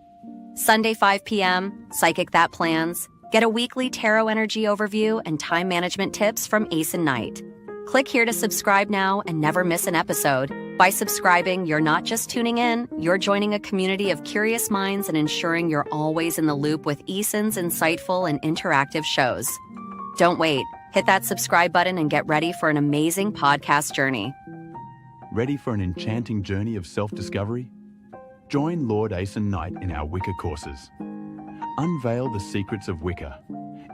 Sunday 5 p.m., Psychic That Plans. Get a weekly tarot energy overview and time management tips from Aeson Knight. Click here to subscribe now and never miss an episode. By subscribing, you're not just tuning in, you're joining a community of curious minds and ensuring you're always in the loop with Aeson's insightful and interactive shows. Don't wait. Hit that subscribe button and get ready for an amazing podcast journey. Ready for an enchanting journey of self-discovery? Join Lord Aeson Knight in our Wicca courses. Unveil the secrets of Wicca,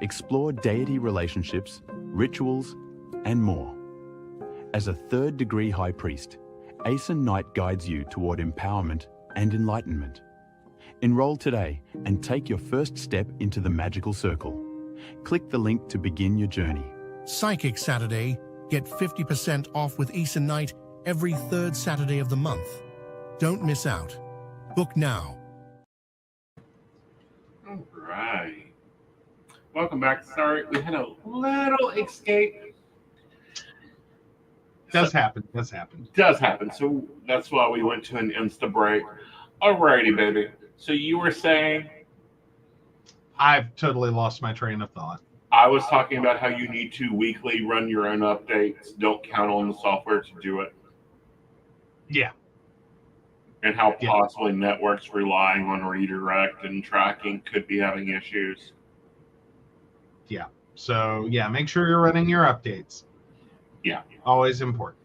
explore deity relationships, rituals, and more. As a third-degree high priest, Aeson Knight guides you toward empowerment and enlightenment. Enroll today and take your first step into the magical circle. Click the link to begin your journey. Psychic Saturday. Get 50% off with Aeson Knight every third Saturday of the month. Don't miss out. Book now. All right. Welcome back. Sorry, we had a little escape. Does happen. Does happen. So that's why we went to an Insta break. Alrighty, baby. So you were saying? I've totally lost my train of thought. I was talking about how you need to weekly run your own updates. Don't count on the software to do it. Yeah. And how Yeah. possibly networks relying on redirect and tracking could be having issues. Yeah. So, yeah, make sure you're running your updates. Yeah. Always important.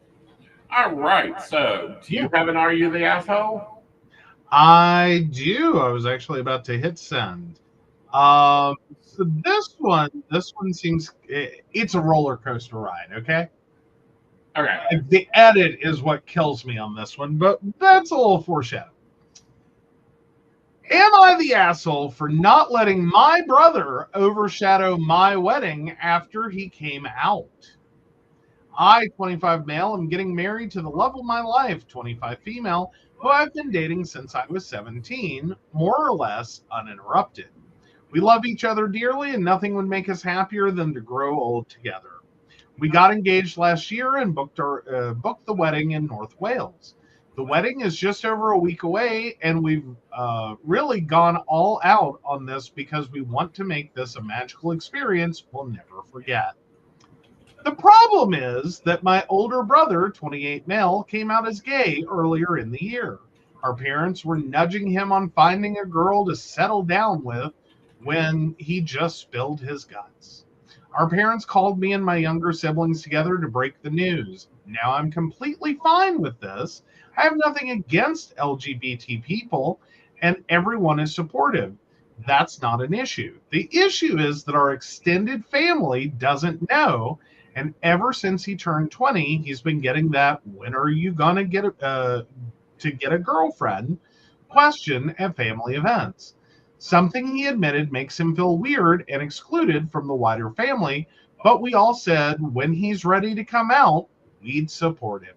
All right. So, do you have an Are You the Asshole? I do. I was actually about to hit send. So this one seems, it's a roller coaster ride, okay? Okay. The edit is what kills me on this one, but that's a little foreshadow. Am I the asshole for not letting my brother overshadow my wedding after he came out? I, 25 male, am getting married to the love of my life, 25 female, who I've been dating since I was 17, more or less uninterrupted. We love each other dearly, and nothing would make us happier than to grow old together. We got engaged last year and booked the wedding in North Wales. The wedding is just over a week away, and we've really gone all out on this because we want to make this a magical experience we'll never forget. The problem is that my older brother, 28 male, came out as gay earlier in the year. Our parents were nudging him on finding a girl to settle down with when he just spilled his guts. Our parents called me and my younger siblings together to break the news. Now I'm completely fine with this. I have nothing against LGBT people, and everyone is supportive. That's not an issue. The issue is that our extended family doesn't know, and ever since he turned 20, he's been getting that "when are you gonna get a girlfriend" question at family events. Something he admitted makes him feel weird and excluded from the wider family, but we all said when he's ready to come out, we'd support him.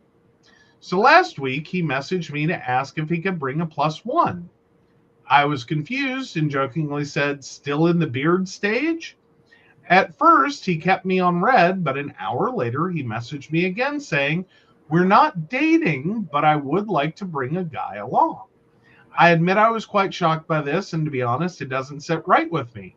So last week, he messaged me to ask if he could bring a +1. I was confused and jokingly said, "Still in the beard stage?" At first, he kept me on red, but an hour later, he messaged me again saying, "We're not dating, but I would like to bring a guy along." I admit I was quite shocked by this, and to be honest, it doesn't sit right with me.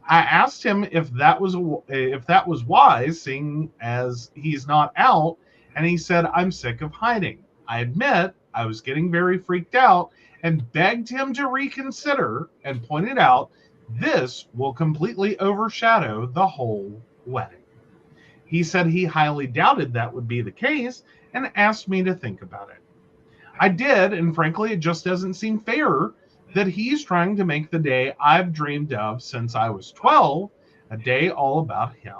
I asked him if that was wise, seeing as he's not out, and he said, "I'm sick of hiding." I admit I was getting very freaked out and begged him to reconsider and pointed out this will completely overshadow the whole wedding. He said he highly doubted that would be the case and asked me to think about it. I did, and frankly, it just doesn't seem fair that he's trying to make the day I've dreamed of since I was 12 a day all about him.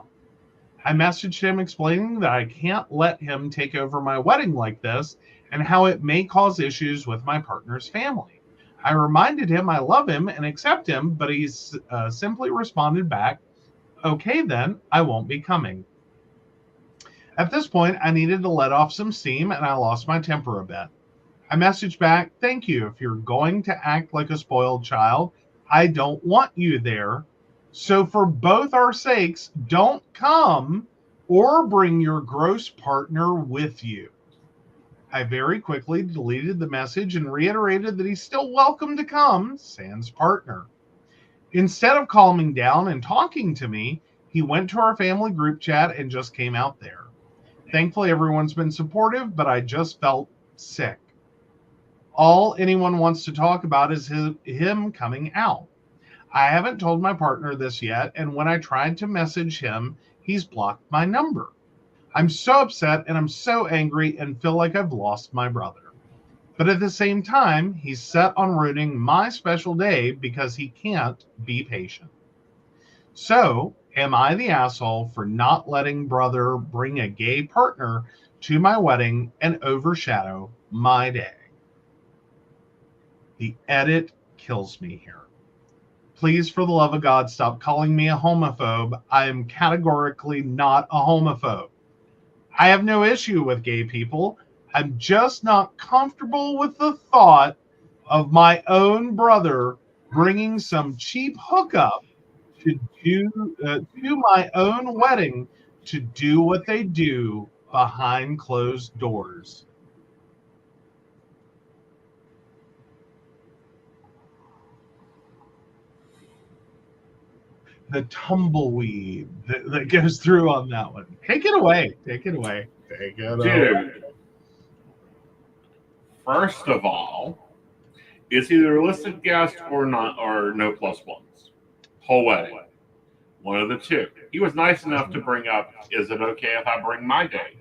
I messaged him explaining that I can't let him take over my wedding like this and how it may cause issues with my partner's family. I reminded him I love him and accept him, but he's simply responded back, "Okay, then, I won't be coming." At this point, I needed to let off some steam and I lost my temper a bit. I messaged back, "Thank you. If you're going to act like a spoiled child, I don't want you there. So for both our sakes, don't come or bring your gross partner with you." I very quickly deleted the message and reiterated that he's still welcome to come, sans partner. Instead of calming down and talking to me, he went to our family group chat and just came out there. Thankfully, everyone's been supportive, but I just felt sick. All anyone wants to talk about is him coming out. I haven't told my partner this yet, and when I tried to message him, he's blocked my number. I'm so upset and I'm so angry and feel like I've lost my brother. But at the same time, he's set on ruining my special day because he can't be patient. So, am I the asshole for not letting brother bring a gay partner to my wedding and overshadow my day? The edit kills me here. Please, for the love of God, stop calling me a homophobe. I am categorically not a homophobe. I have no issue with gay people. I'm just not comfortable with the thought of my own brother bringing some cheap hookup to my own wedding to do what they do behind closed doors. the tumbleweed that goes through on that one. Take it away. Take it away. Take it away. Dude, first of all, is either a listed guest or not, or no plus ones. Whole wedding. One of the two. He was nice enough to bring up, is it okay if I bring my date?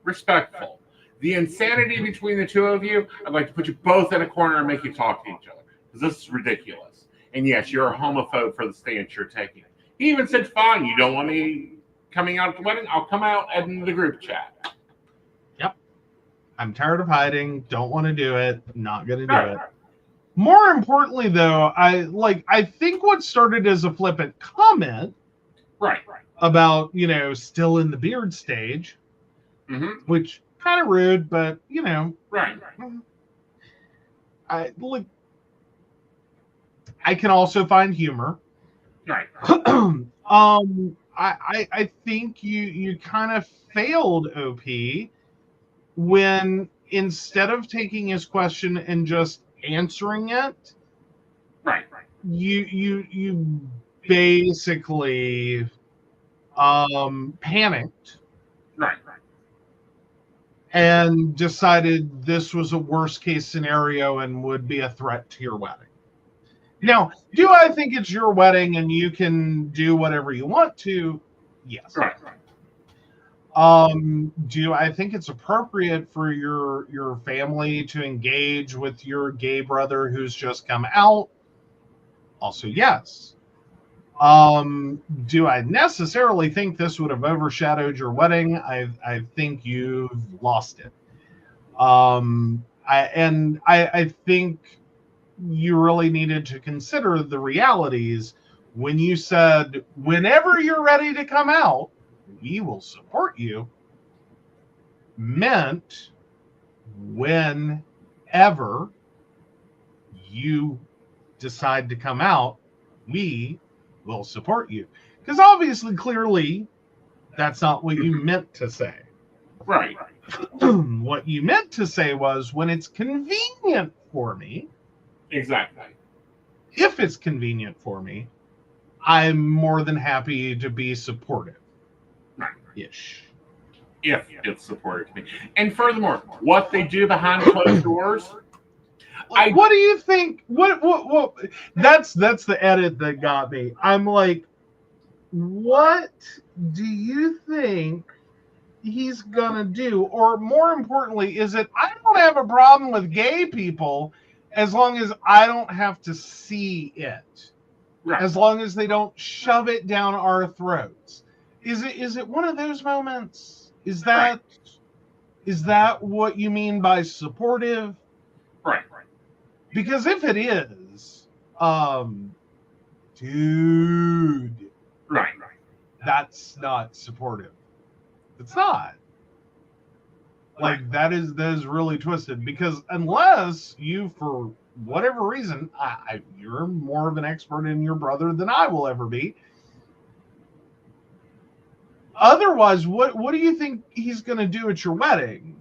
Respectful. The insanity between the two of you, I'd like to put you both in a corner and make you talk to each other. Because this is ridiculous. And yes, you're a homophobe for the stance you're taking. He even said, fine, you don't want me coming out at the wedding? I'll come out in the group chat. Yep. I'm tired of hiding. Don't want to do it. Not going to do it. More importantly, though, I think what started as a flippant comment about, still in the beard stage, which kind of rude, but, I can also find humor. Right. I think you kind of failed, OP, when instead of taking his question and just answering it, you basically panicked, and decided this was a worst case scenario and would be a threat to your wedding. Now, do I think it's your wedding and you can do whatever you want to? Yes. Do I think it's appropriate for your family to engage with your gay brother who's just come out? Also, yes. Do I necessarily think this would have overshadowed your wedding? I think you've lost it. I think you really needed to consider the realities when you said, whenever you're ready to come out, we will support you, meant whenever you decide to come out, we will support you. Because obviously, clearly, that's not what you meant to say. Right. What you meant to say was, when it's convenient for me. Exactly. If it's convenient for me, I'm more than happy to be supportive. Ish. If it's supportive to me. And furthermore, what they do behind closed doors. What do you think? What? That's the edit that got me. I'm like, what do you think he's gonna do? Or more importantly, is it, I don't have a problem with gay people as long as I don't have to see it. As long as they don't shove it down our throats. Is it one of those moments? Is that what you mean by supportive? Right. Because if it is, dude, that's not supportive. It's not. Like, that is really twisted. Because unless you, for whatever reason, you're more of an expert in your brother than I will ever be. Otherwise, what do you think he's going to do at your wedding?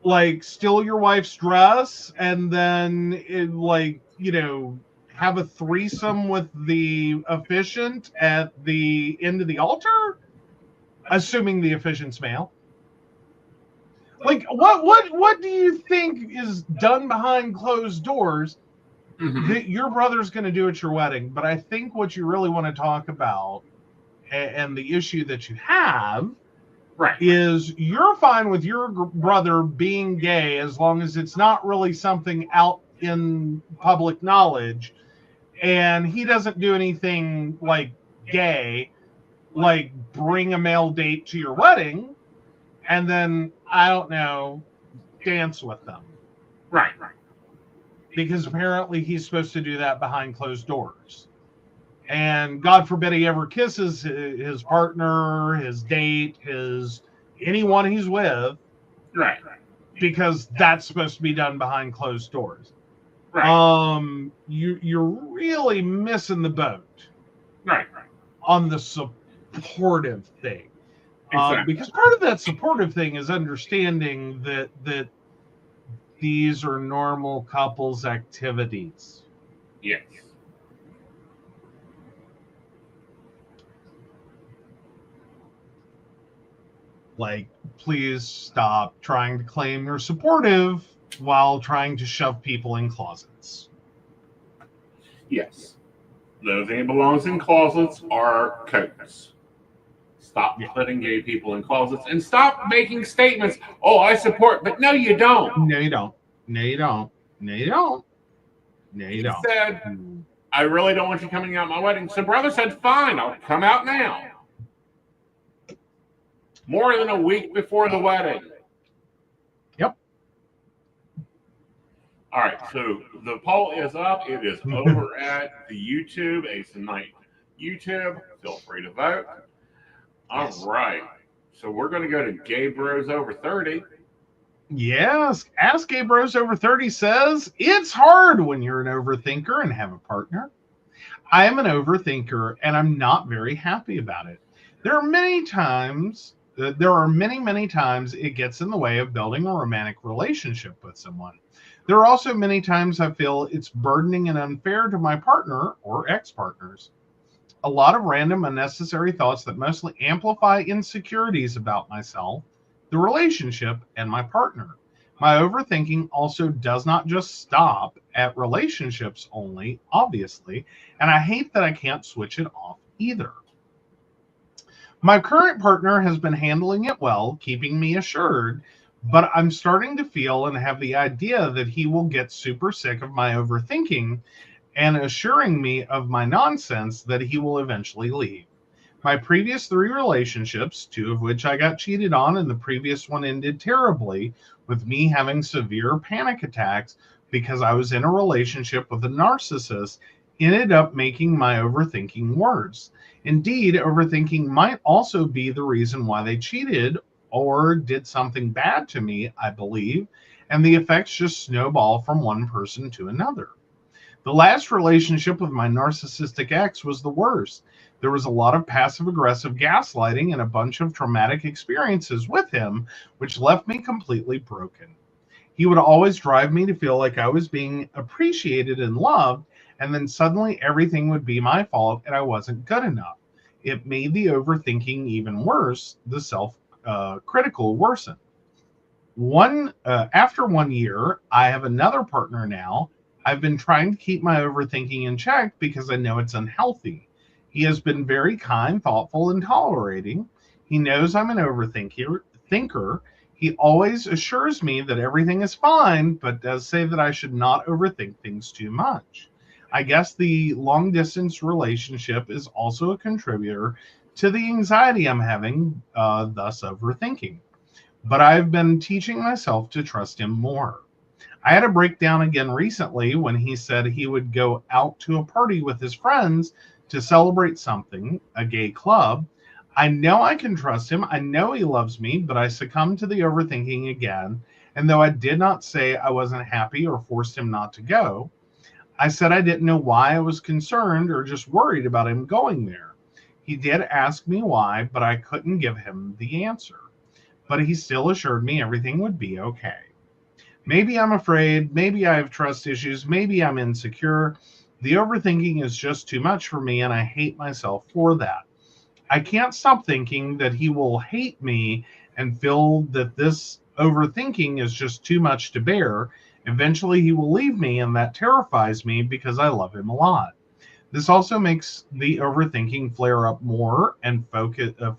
Like, steal your wife's dress and then, have a threesome with the officiant at the end of the altar? Assuming the officiant's male. Like, what do you think is done behind closed doors that your brother's going to do at your wedding? But I think what you really want to talk about, and the issue that you have, is you're fine with your brother being gay as long as it's not really something out in public knowledge, and he doesn't do anything like gay, like bring a male date to your wedding, and then, I don't know, dance with them. Right. Because apparently he's supposed to do that behind closed doors. And God forbid he ever kisses his partner, his date, anyone he's with. Right. Because that's supposed to be done behind closed doors. Right. You're really missing the boat. Right. On the supportive thing. Exactly. Because part of that supportive thing is understanding that these are normal couples activities. Yes. Like, please stop trying to claim you're supportive while trying to shove people in closets. Yes. The only thing that belongs in closets are coats. Stop putting gay people in closets and stop making statements. Oh, I support, but no, you don't. No, you don't. No, you don't. No, you don't. No, you He don't. said, I really don't want you coming out at my wedding. So brother said, fine, I'll come out now. More than a week before the wedding. Yep. All right, so the poll is up. It is over at the YouTube, Aeson and Night YouTube. Feel free to vote. All right. So we're going to go to Gay Bros Over 30. Yes. Ask Gay Bros Over 30 says, it's hard when you're an overthinker and have a partner. I am an overthinker and I'm not very happy about it. There are many times it gets in the way of building a romantic relationship with someone. There are also many times I feel it's burdening and unfair to my partner or ex-partners. A lot of random unnecessary thoughts that mostly amplify insecurities about myself, the relationship, and my partner. My overthinking also does not just stop at relationships only, obviously, and I hate that I can't switch it off either. My current partner has been handling it well, keeping me assured, but I'm starting to feel and have the idea that he will get super sick of my overthinking and assuring me of my nonsense that he will eventually leave. My previous 3 relationships, 2 of which I got cheated on, and the previous one ended terribly, with me having severe panic attacks because I was in a relationship with a narcissist, ended up making my overthinking worse. Indeed, overthinking might also be the reason why they cheated or did something bad to me, I believe, and the effects just snowball from one person to another. The last relationship with my narcissistic ex was the worst. There was a lot of passive aggressive gaslighting and a bunch of traumatic experiences with him, which left me completely broken. He would always drive me to feel like I was being appreciated and loved, and then suddenly everything would be my fault and I wasn't good enough. It made the overthinking even worse, the self-critical worsen. After 1 year, I have another partner now. I've been trying to keep my overthinking in check because I know it's unhealthy. He has been very kind, thoughtful, and tolerating. He knows I'm an overthinker. He always assures me that everything is fine, but does say that I should not overthink things too much. I guess the long distance relationship is also a contributor to the anxiety I'm having, thus overthinking. But I've been teaching myself to trust him more. I had a breakdown again recently when he said he would go out to a party with his friends to celebrate something, a gay club. I know I can trust him. I know he loves me, but I succumbed to the overthinking again. And though I did not say I wasn't happy or forced him not to go, I said I didn't know why I was concerned or just worried about him going there. He did ask me why, but I couldn't give him the answer. But he still assured me everything would be okay. Maybe I'm afraid, maybe I have trust issues, maybe I'm insecure. The overthinking is just too much for me, and I hate myself for that. I can't stop thinking that he will hate me and feel that this overthinking is just too much to bear. Eventually, he will leave me, and that terrifies me because I love him a lot. This also makes the overthinking flare up more and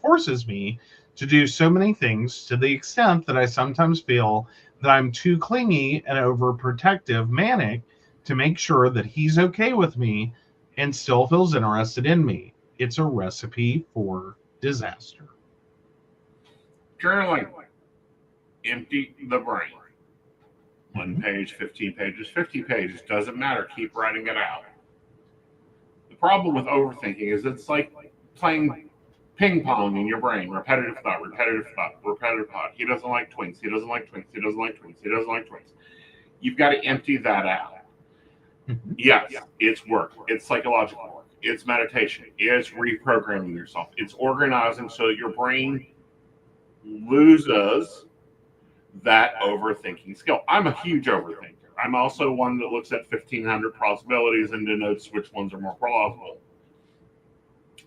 forces me to do so many things to the extent that I sometimes feel that I'm too clingy and overprotective, manic, to make sure that he's okay with me and still feels interested in me. It's a recipe for disaster. Journaling. Empty the brain. 1 page, 15 pages, 50 pages. Doesn't matter. Keep writing it out. The problem with overthinking is it's like playing ping pong in your brain. Repetitive thought, repetitive thought, repetitive thought. He doesn't like twinks. He doesn't like twinks. He doesn't like twinks. He doesn't like twinks. You've got to empty that out. Yes, it's work. It's psychological work. It's meditation. It's reprogramming yourself. It's organizing so that your brain loses that overthinking skill. I'm a huge overthinker. I'm also one that looks at 1,500 possibilities and denotes which ones are more plausible.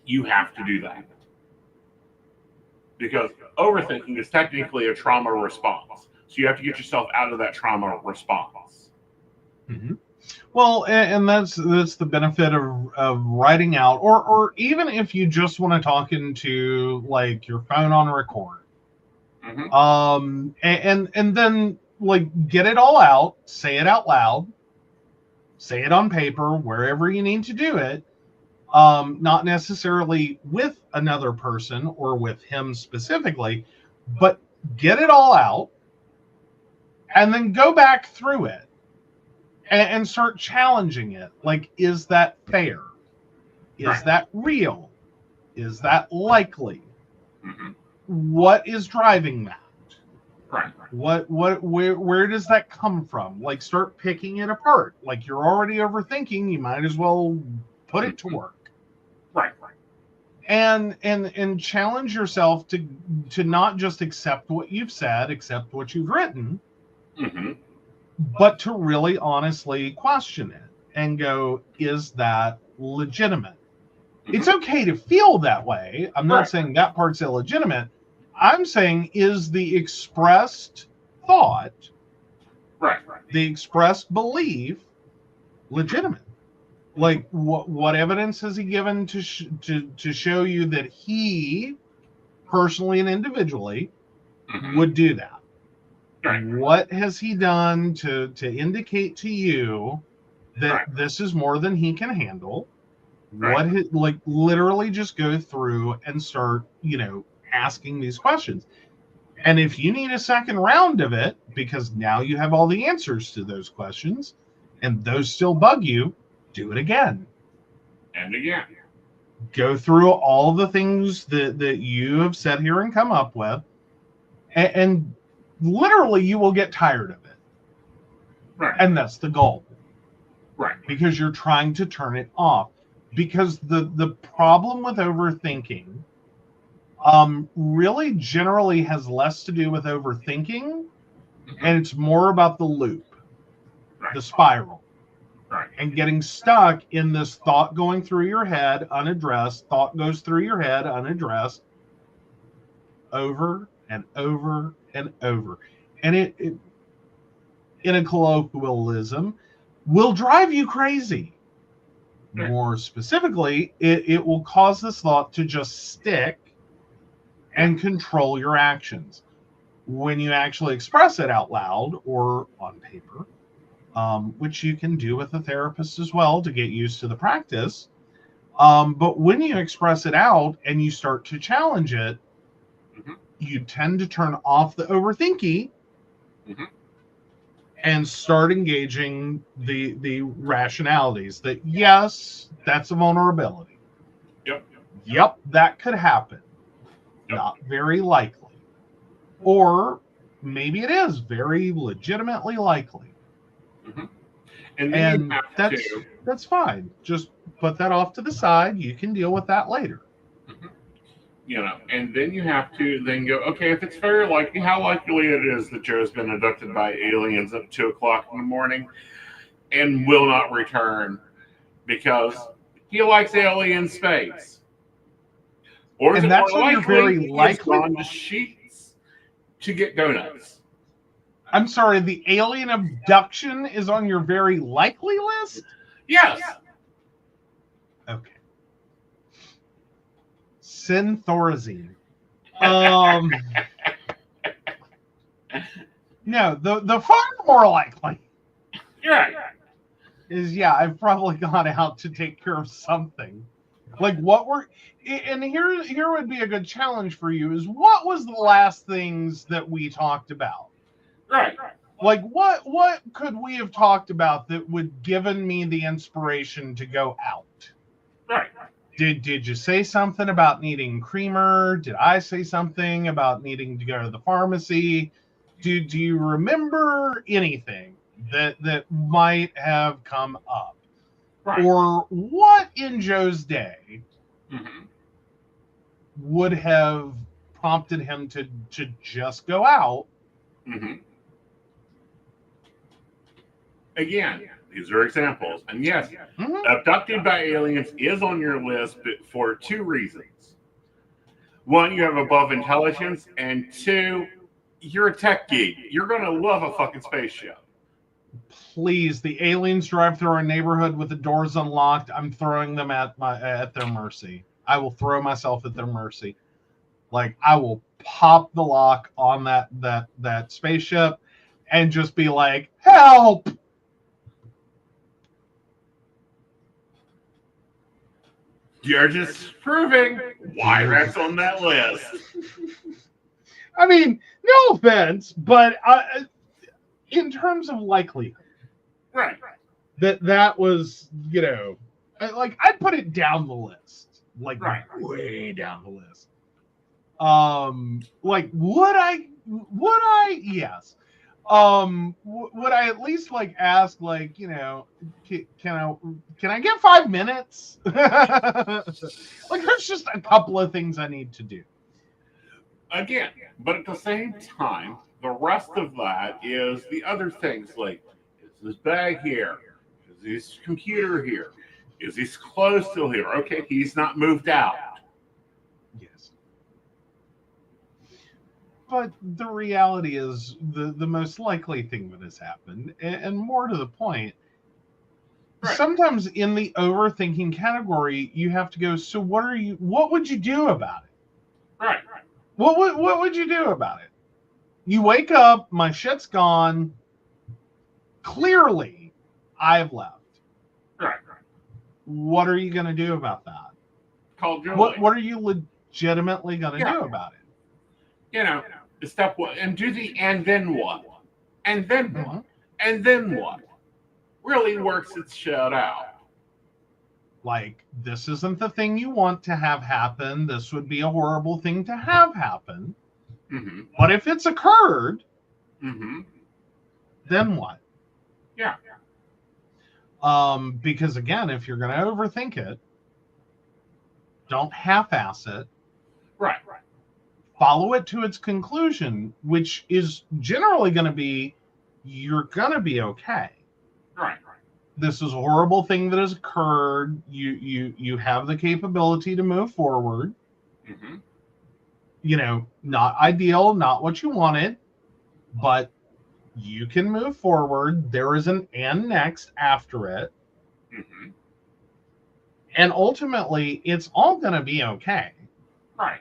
You have to do that. because overthinking is technically a trauma response. So you have to get yourself out of that trauma response. Mm-hmm. Well, and that's the benefit of writing out, or even if you just want to talk into like your phone on record, and then like get it all out, say it out loud, say it on paper, wherever you need to do it. Not necessarily with another person or with him specifically, but get it all out and then go back through it and start challenging it. Like, is that fair? Is that real? Is that likely? What is driving that? Where does that come from? Like, start picking it apart. Like, you're already overthinking, you might as well put it to work. And challenge yourself to not just accept what you've said, accept what you've written, but to really honestly question it and go, is that legitimate? It's okay to feel that way. I'm not saying that part's illegitimate. I'm saying, is the expressed thought, the expressed belief, legitimate? Like, what evidence has he given to show you that he personally and individually would do that? What has he done to indicate to you that this is more than he can handle? Like, literally just go through and start, asking these questions. And if you need a second round of it, because now you have all the answers to those questions and those still bug you, do it again. And again. Go through all the things that you have sat here and come up with, and literally you will get tired of it. And that's the goal. Because you're trying to turn it off. Because the problem with overthinking really generally has less to do with overthinking, and it's more about the loop, the spiral. And getting stuck in this thought going through your head unaddressed, thought goes through your head unaddressed, over and over and over. And it in a colloquialism, will drive you crazy. More specifically, it will cause this thought to just stick and control your actions. When you actually express it out loud or on paper, which you can do with a therapist as well to get used to the practice. But when you express it out and you start to challenge it, you tend to turn off the overthinking and start engaging the rationalities that, yes, that's a vulnerability. Yep, that could happen. Not very likely. Or maybe it is very legitimately likely. And that's fine. Just put that off to the side. You can deal with that later. And then you have to then go, okay, if it's very likely, how likely it is that Joe's been abducted by aliens at 2:00 in the morning and will not return because he likes alien space? Or is it more likely he's gone to Sheets to get donuts? I'm sorry, the alien abduction is on your very likely list? Yes. Okay. Synthorazine. No, the far more likely. Is, I've probably gone out to take care of something. Like, and here would be a good challenge for you is, what was the last things that we talked about? Like, what could we have talked about that would given me the inspiration to go out? Did you say something about needing creamer? Did I say something about needing to go to the pharmacy? Do you remember anything that might have come up? Or what in Joe's day would have prompted him to just go out? Again, these are examples. And yes, abducted by aliens is on your list, but for two reasons. one, you have above intelligence, and two, you're a tech geek. You're going to love a fucking spaceship. Please, the aliens drive through our neighborhood with the doors unlocked. I'm throwing them at their mercy. I will throw myself at their mercy. Like, I will pop the lock on that spaceship and just be like, help! You're just proving why that's on that list. I mean, no offense, but in terms of likelihood, Right. that was, I'd put it down the list, like Right. way down the list. Like, would I? Yes. Would I at least ask, can I get 5 minutes? There's just a couple of things I need to do. Again, but at the same time, the rest of that is the other things, like, is this bag here? Is this computer here? Is his clothes still here? Okay, he's not moved out. Yes. But the reality is the most likely thing that has happened, and more to the point, right. Sometimes in the overthinking category, you have to go, so what would you do about it? Right. What would you do about it? You wake up, my shit's gone. Clearly, I've left. Right. What are you going to do about that? Call Julie. What are you legitimately going to do about it? Step one, and do and then what? And then what? And then what? Really works its shit out. Like, this isn't the thing you want to have happen. This would be a horrible thing to have happen. Mm-hmm. But if it's occurred, mm-hmm. then what? Yeah. Because again, if you're going to overthink it, don't half-ass it. Right. Follow it to its conclusion, which is generally going to be, you're going to be okay. Right. This is a horrible thing that has occurred. You have the capability to move forward. Mm-hmm. Not ideal, not what you wanted, but you can move forward. There is an and next after it. Mm-hmm. And ultimately, it's all going to be okay. Right.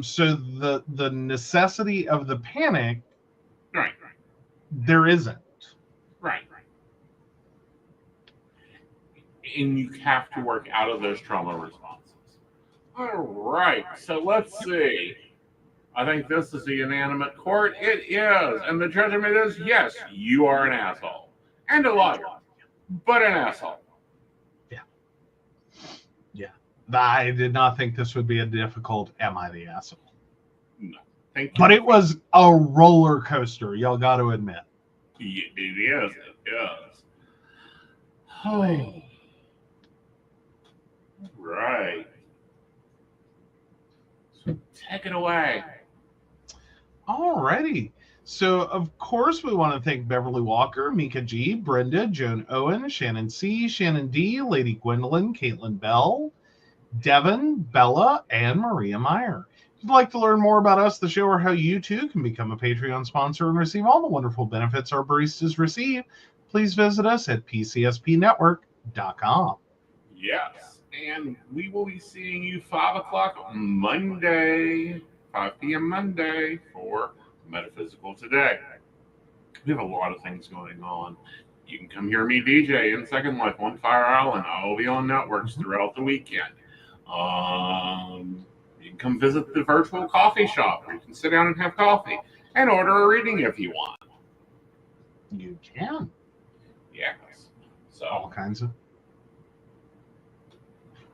So the necessity of the panic, right. There isn't. Right. And you have to work out of those trauma responses. All right. So let's see. I think this is the unanimous court. It is. And the judgment is, yes, you are an asshole. And a liar. But an asshole. Yeah. I did not think this would be a difficult am I the asshole? No. Thank you. But it was a roller coaster, y'all got to admit. It is. It is. Oh. Right. So take it away. Alrighty. So, of course, we want to thank Beverly Walker, Mika G, Brenda, Joan Owen, Shannon C, Shannon D, Lady Gwendolyn, Caitlin Bell, Devin, Bella, and Maria Meyer. If you'd like to learn more about us, the show, or how you too can become a Patreon sponsor and receive all the wonderful benefits our baristas receive, please visit us at pcspnetwork.com. Yes, and we will be seeing you 5 o'clock Monday, 5 p.m. Monday for Metaphysical Today. We have a lot of things going on. You can come hear me DJ in Second Life on Fire Island. I will be on networks throughout the weekend. You can come visit the virtual coffee shop where you can sit down and have coffee and order a reading if you want. You can. Yes. So all kinds of.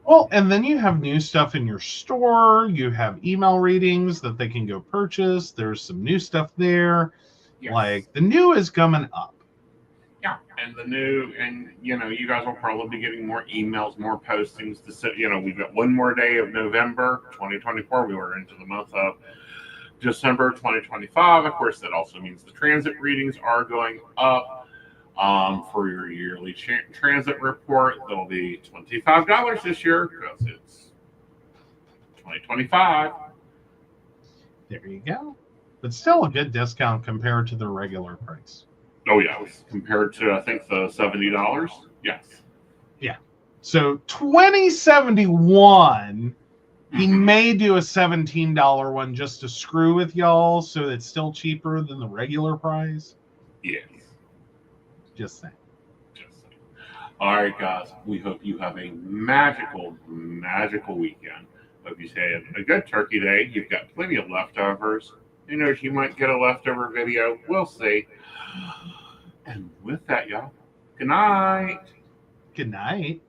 Well, and then you have new stuff in your store. You have email readings that they can go purchase. There's some new stuff there. Yes. Like, the new is coming up. Yeah, and the new, and you guys will probably be getting more emails, more postings to sit. We've got one more day of November 2024. We were into the month of December 2025. Of course, that also means the transit readings are going up. For your yearly transit report, that'll be $25 this year because it's $20.25. There you go. But still a good discount compared to the regular price. Oh yeah, compared to I think the $70. Yes. Yeah. So 2071. He may do a $17 one just to screw with y'all, so it's still cheaper than the regular price. Yes. Just saying. All right, guys. We hope you have a magical, magical weekend. Hope you had a good turkey day. You've got plenty of leftovers. Who knows, you might get a leftover video. We'll see. And with that, y'all, good night. Good night.